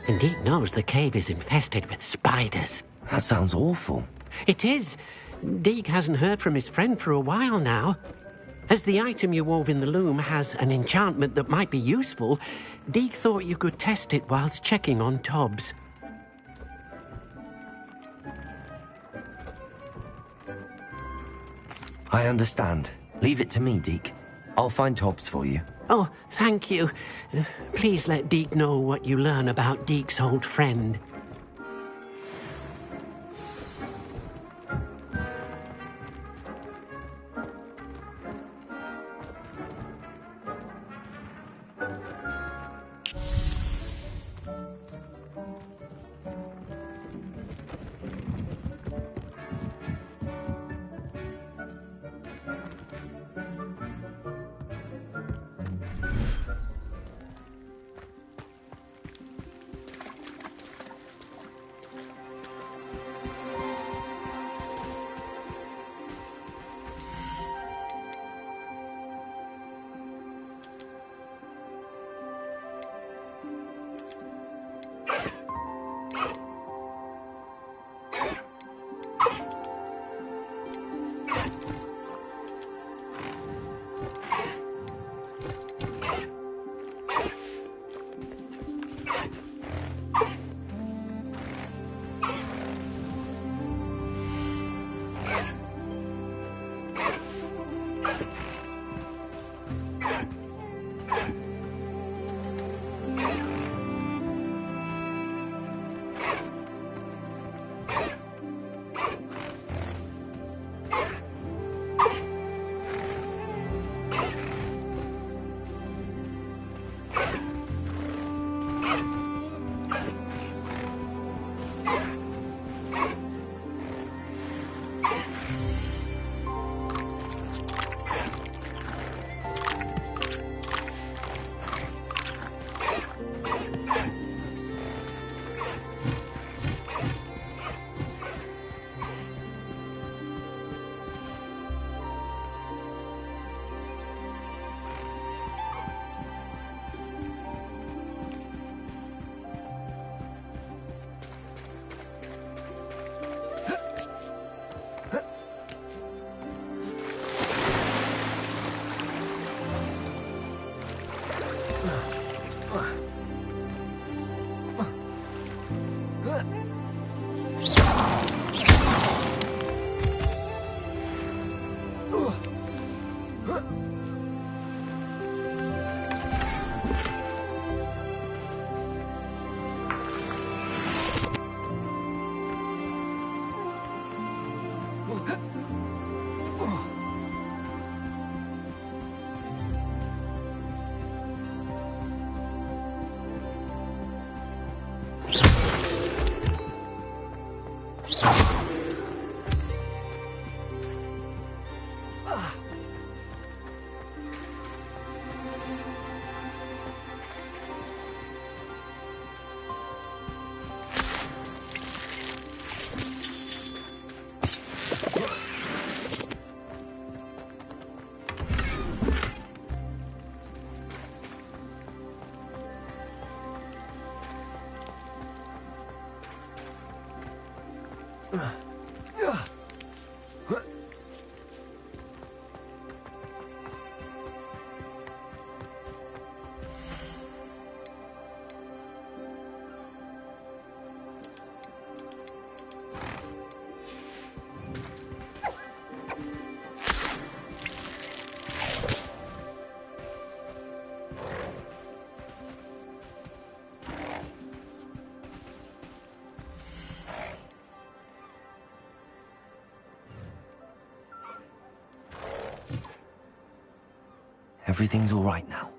and Deke knows the cave is infested with spiders. That sounds awful. It is. Deke hasn't heard from his friend for a while now. As the item you wove in the loom has an enchantment that might be useful, Deke thought you could test it whilst checking on Tobbs. I understand. Leave it to me, Deke. I'll find Tobbs for you. Oh, thank you. Please let Deke know what you learn about Deke's old friend. Everything's all right now.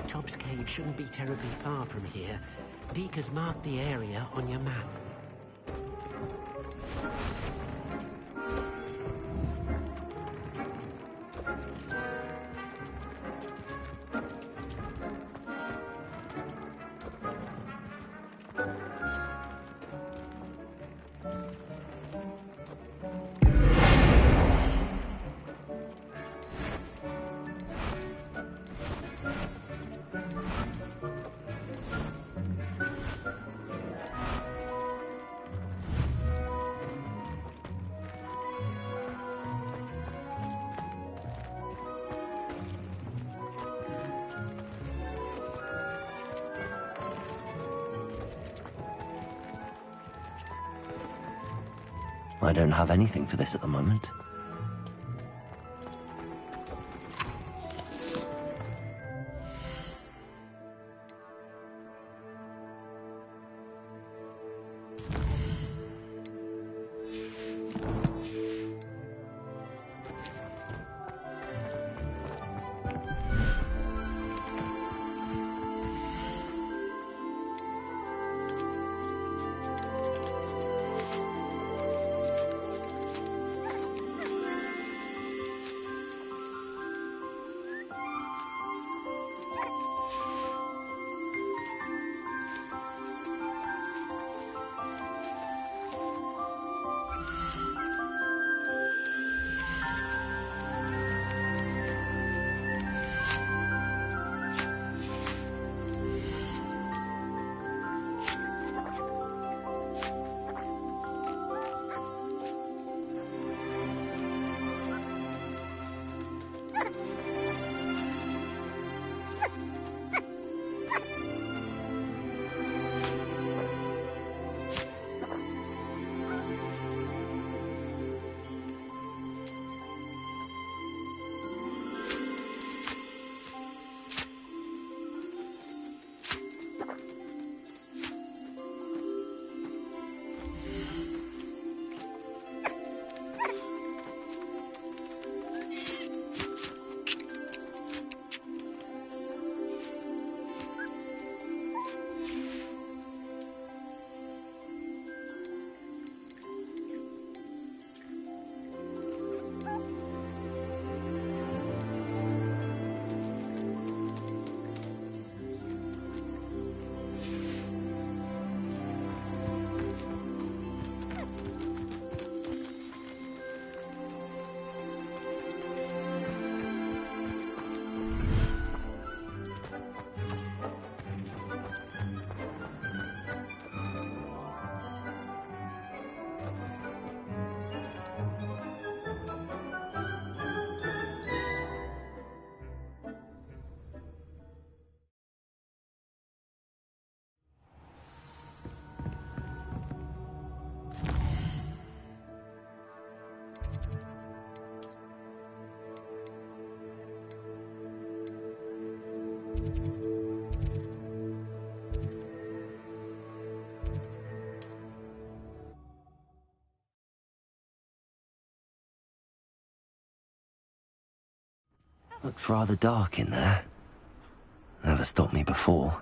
Tobbs Cave shouldn't be terribly far from here. Deke has marked the area on your map. I don't have anything for this at the moment. Looked rather dark in there. Never stopped me before.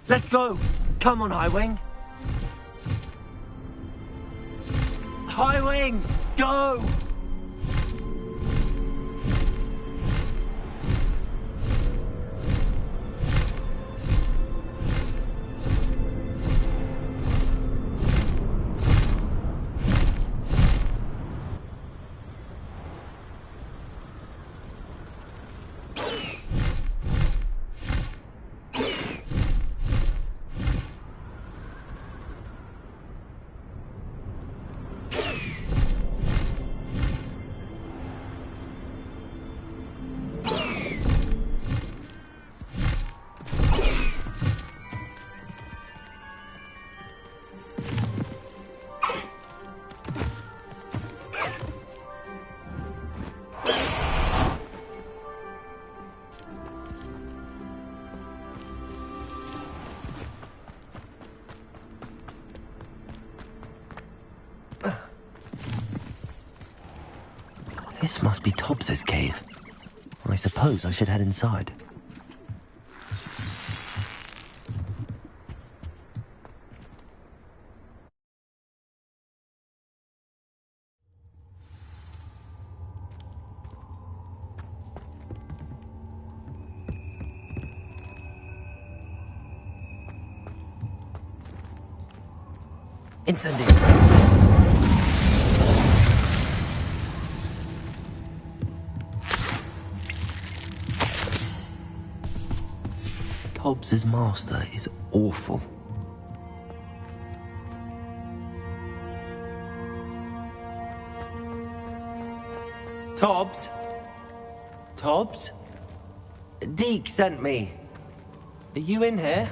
Let's go! Come on, Highwing! Highwing! Go! This must be Tobbs's cave. I suppose I should head inside. Incendiary! Tobbs's master is awful. Tobbs? Tobbs? Deke sent me. Are you in here?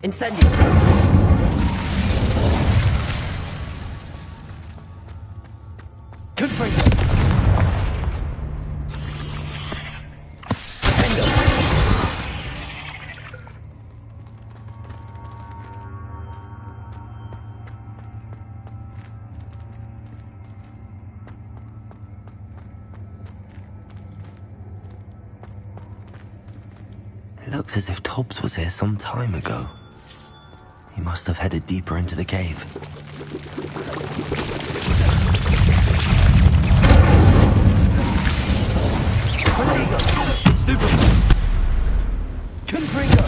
Incendio! Confringo! It looks as if Tobbs was here some time ago. He must have headed deeper into the cave. Stupid! Confringo!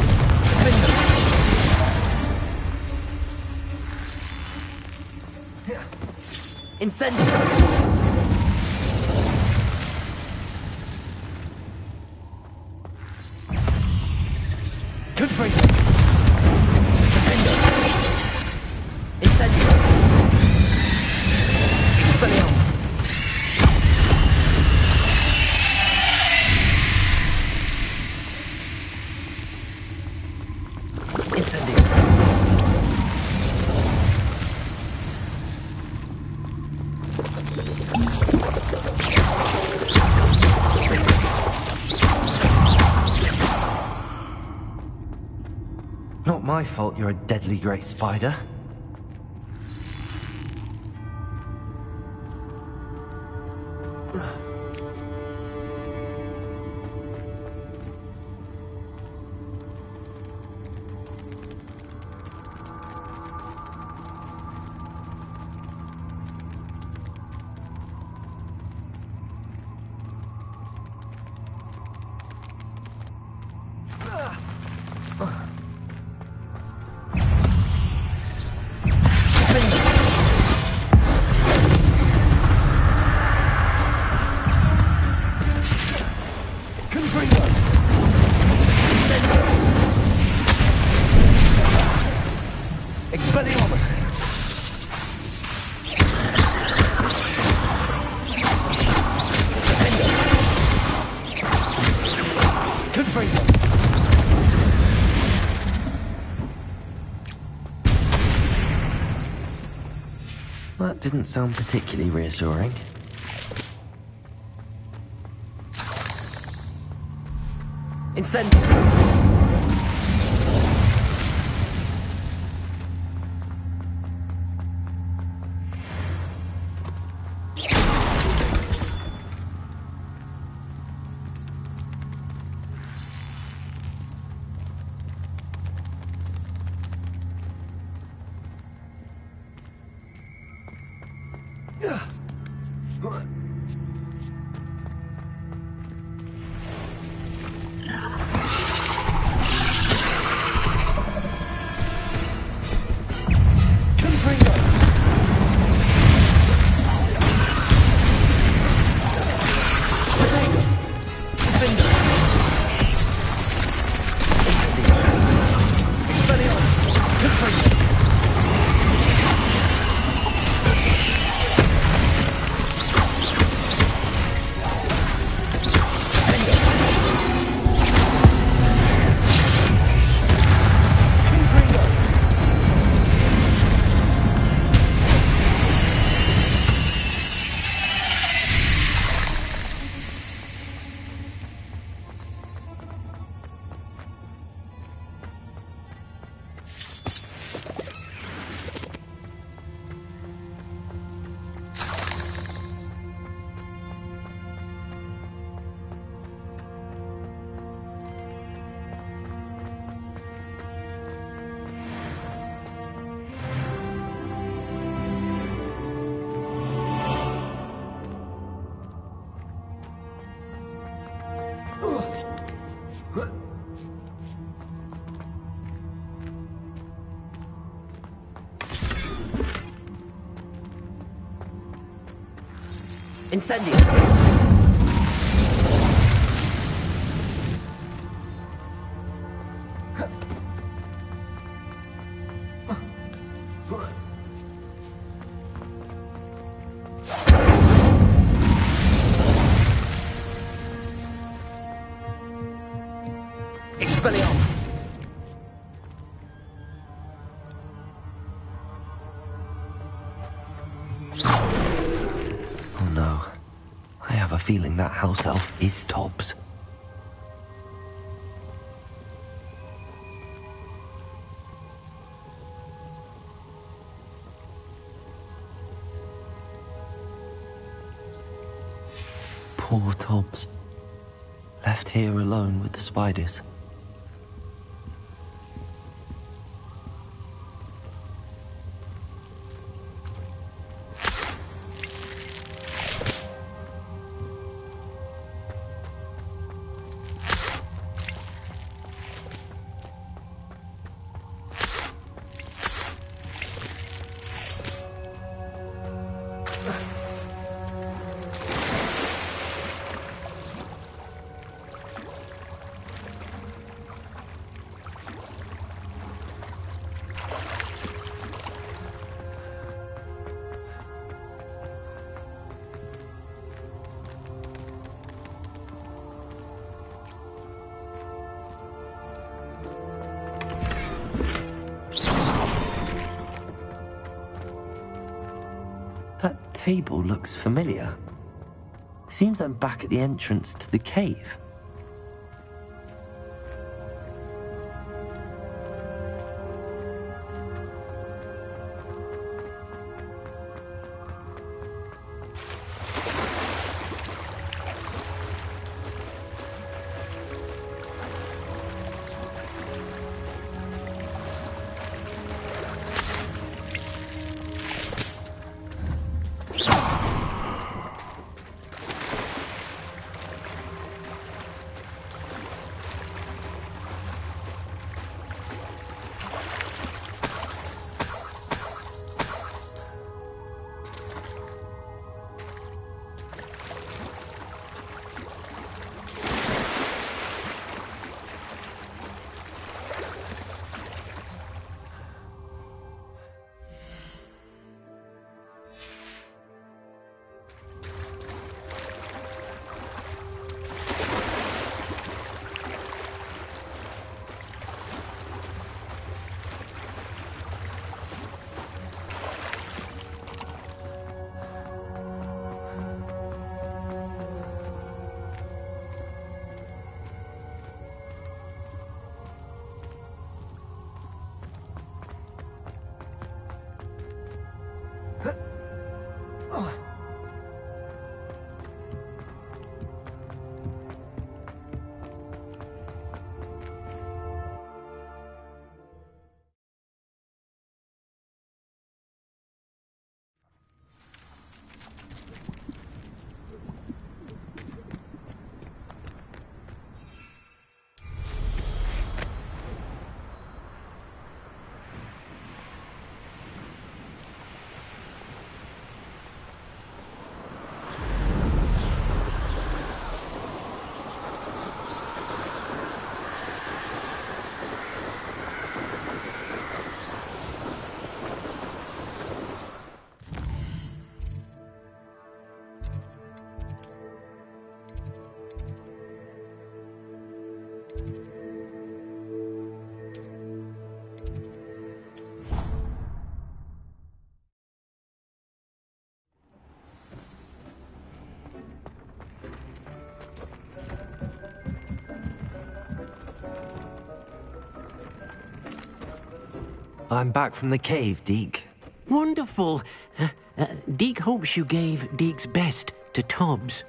Incendio! Confringo! Incendio! Expelliarmus! Incendio! Not my fault you're a deadly great spider. Expelliarmus! Confringo! That didn't sound particularly reassuring. Incendio! Incendio! Expelliarmus! Oh no. I have a feeling that house elf is Tobbs. Poor Tobbs. Left here alone with the spiders. That table looks familiar. Seems I'm back at the entrance to the cave. I'm back from the cave, Deke. Wonderful. Deke hopes you gave Deke's best to Tobbs.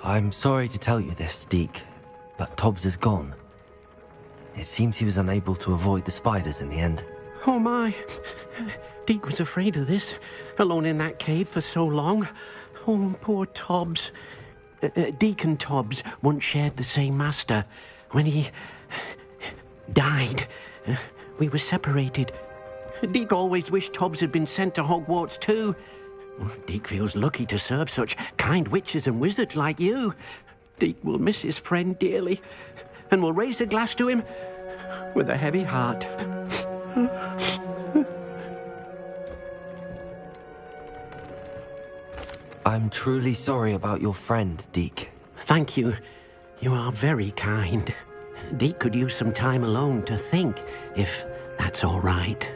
I'm sorry to tell you this, Deke, but Tobbs is gone. It seems he was unable to avoid the spiders in the end. Oh my. Deke was afraid of this, alone in that cave for so long. Oh, poor Tobbs. Deke and Tobbs once shared the same master. When he died, we were separated. Deke always wished Tobbs had been sent to Hogwarts too. Deke feels lucky to serve such kind witches and wizards like you. Deke will miss his friend dearly, and will raise a glass to him with a heavy heart. I'm truly sorry about your friend, Deke. Thank you. You are very kind. Deke could use some time alone to think, if that's all right.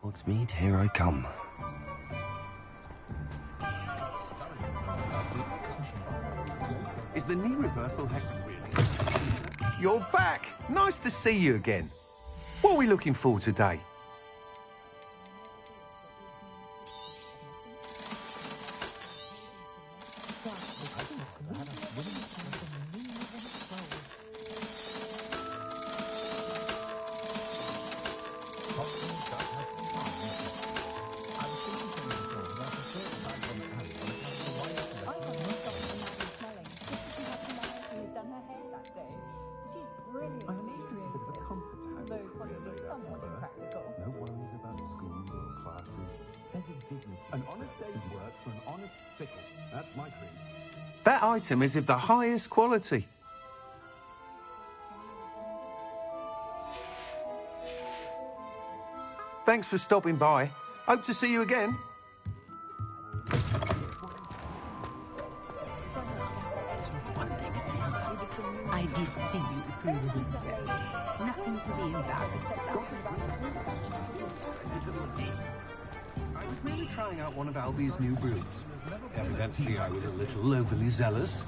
Hogsmeade, here I come. Is the knee reversal hex really? You're back! Nice to see you again. What are we looking for today? That item is of the highest quality. Thanks for stopping by. Hope to see you again. One thing it's the other. I did see you through the window. Nothing to be embarrassed about. I was merely trying out one of Albie's new brooms. Evidently, I was a little overly zealous.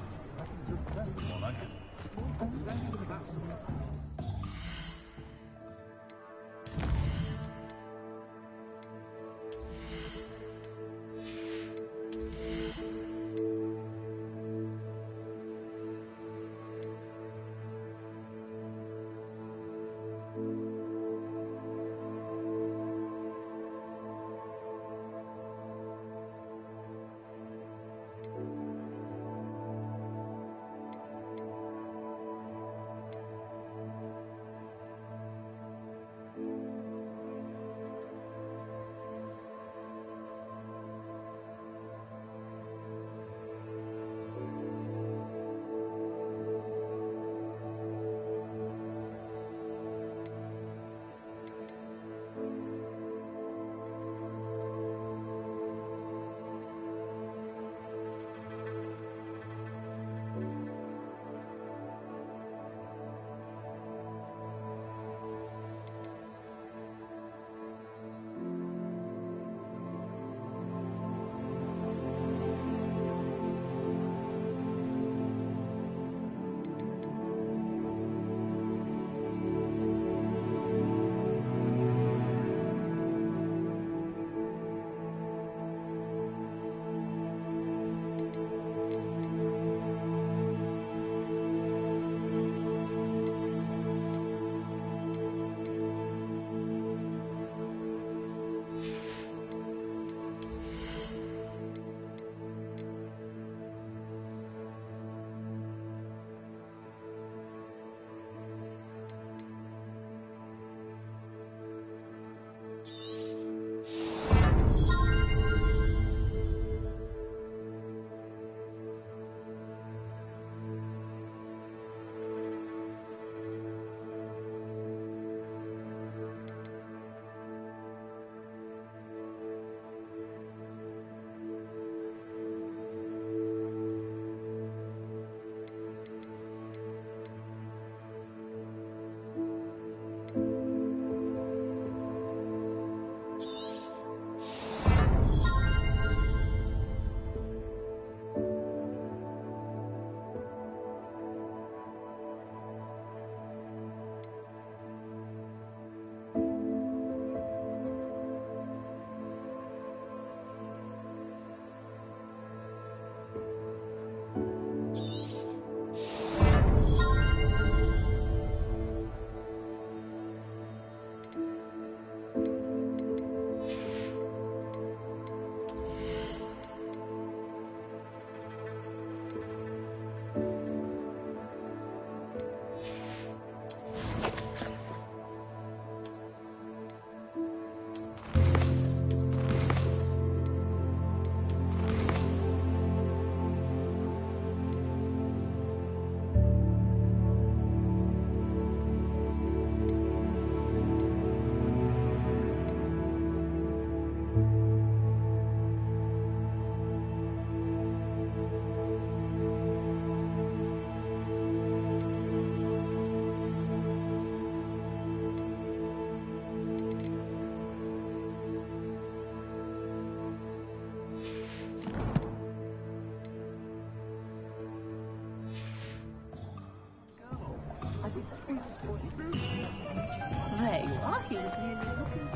really looking.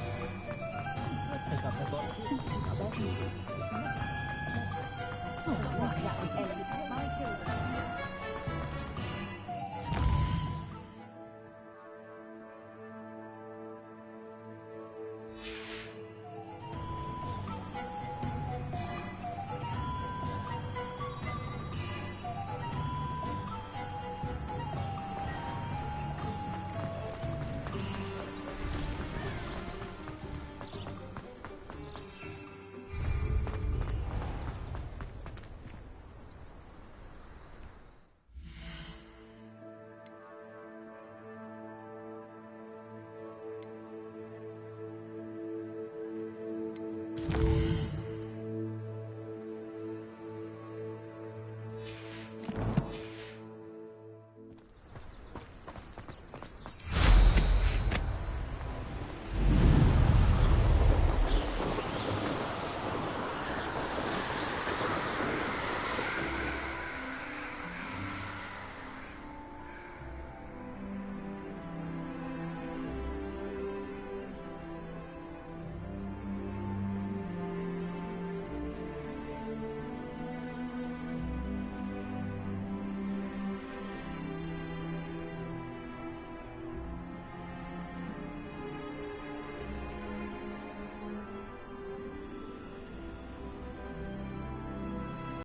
Let's take up the box.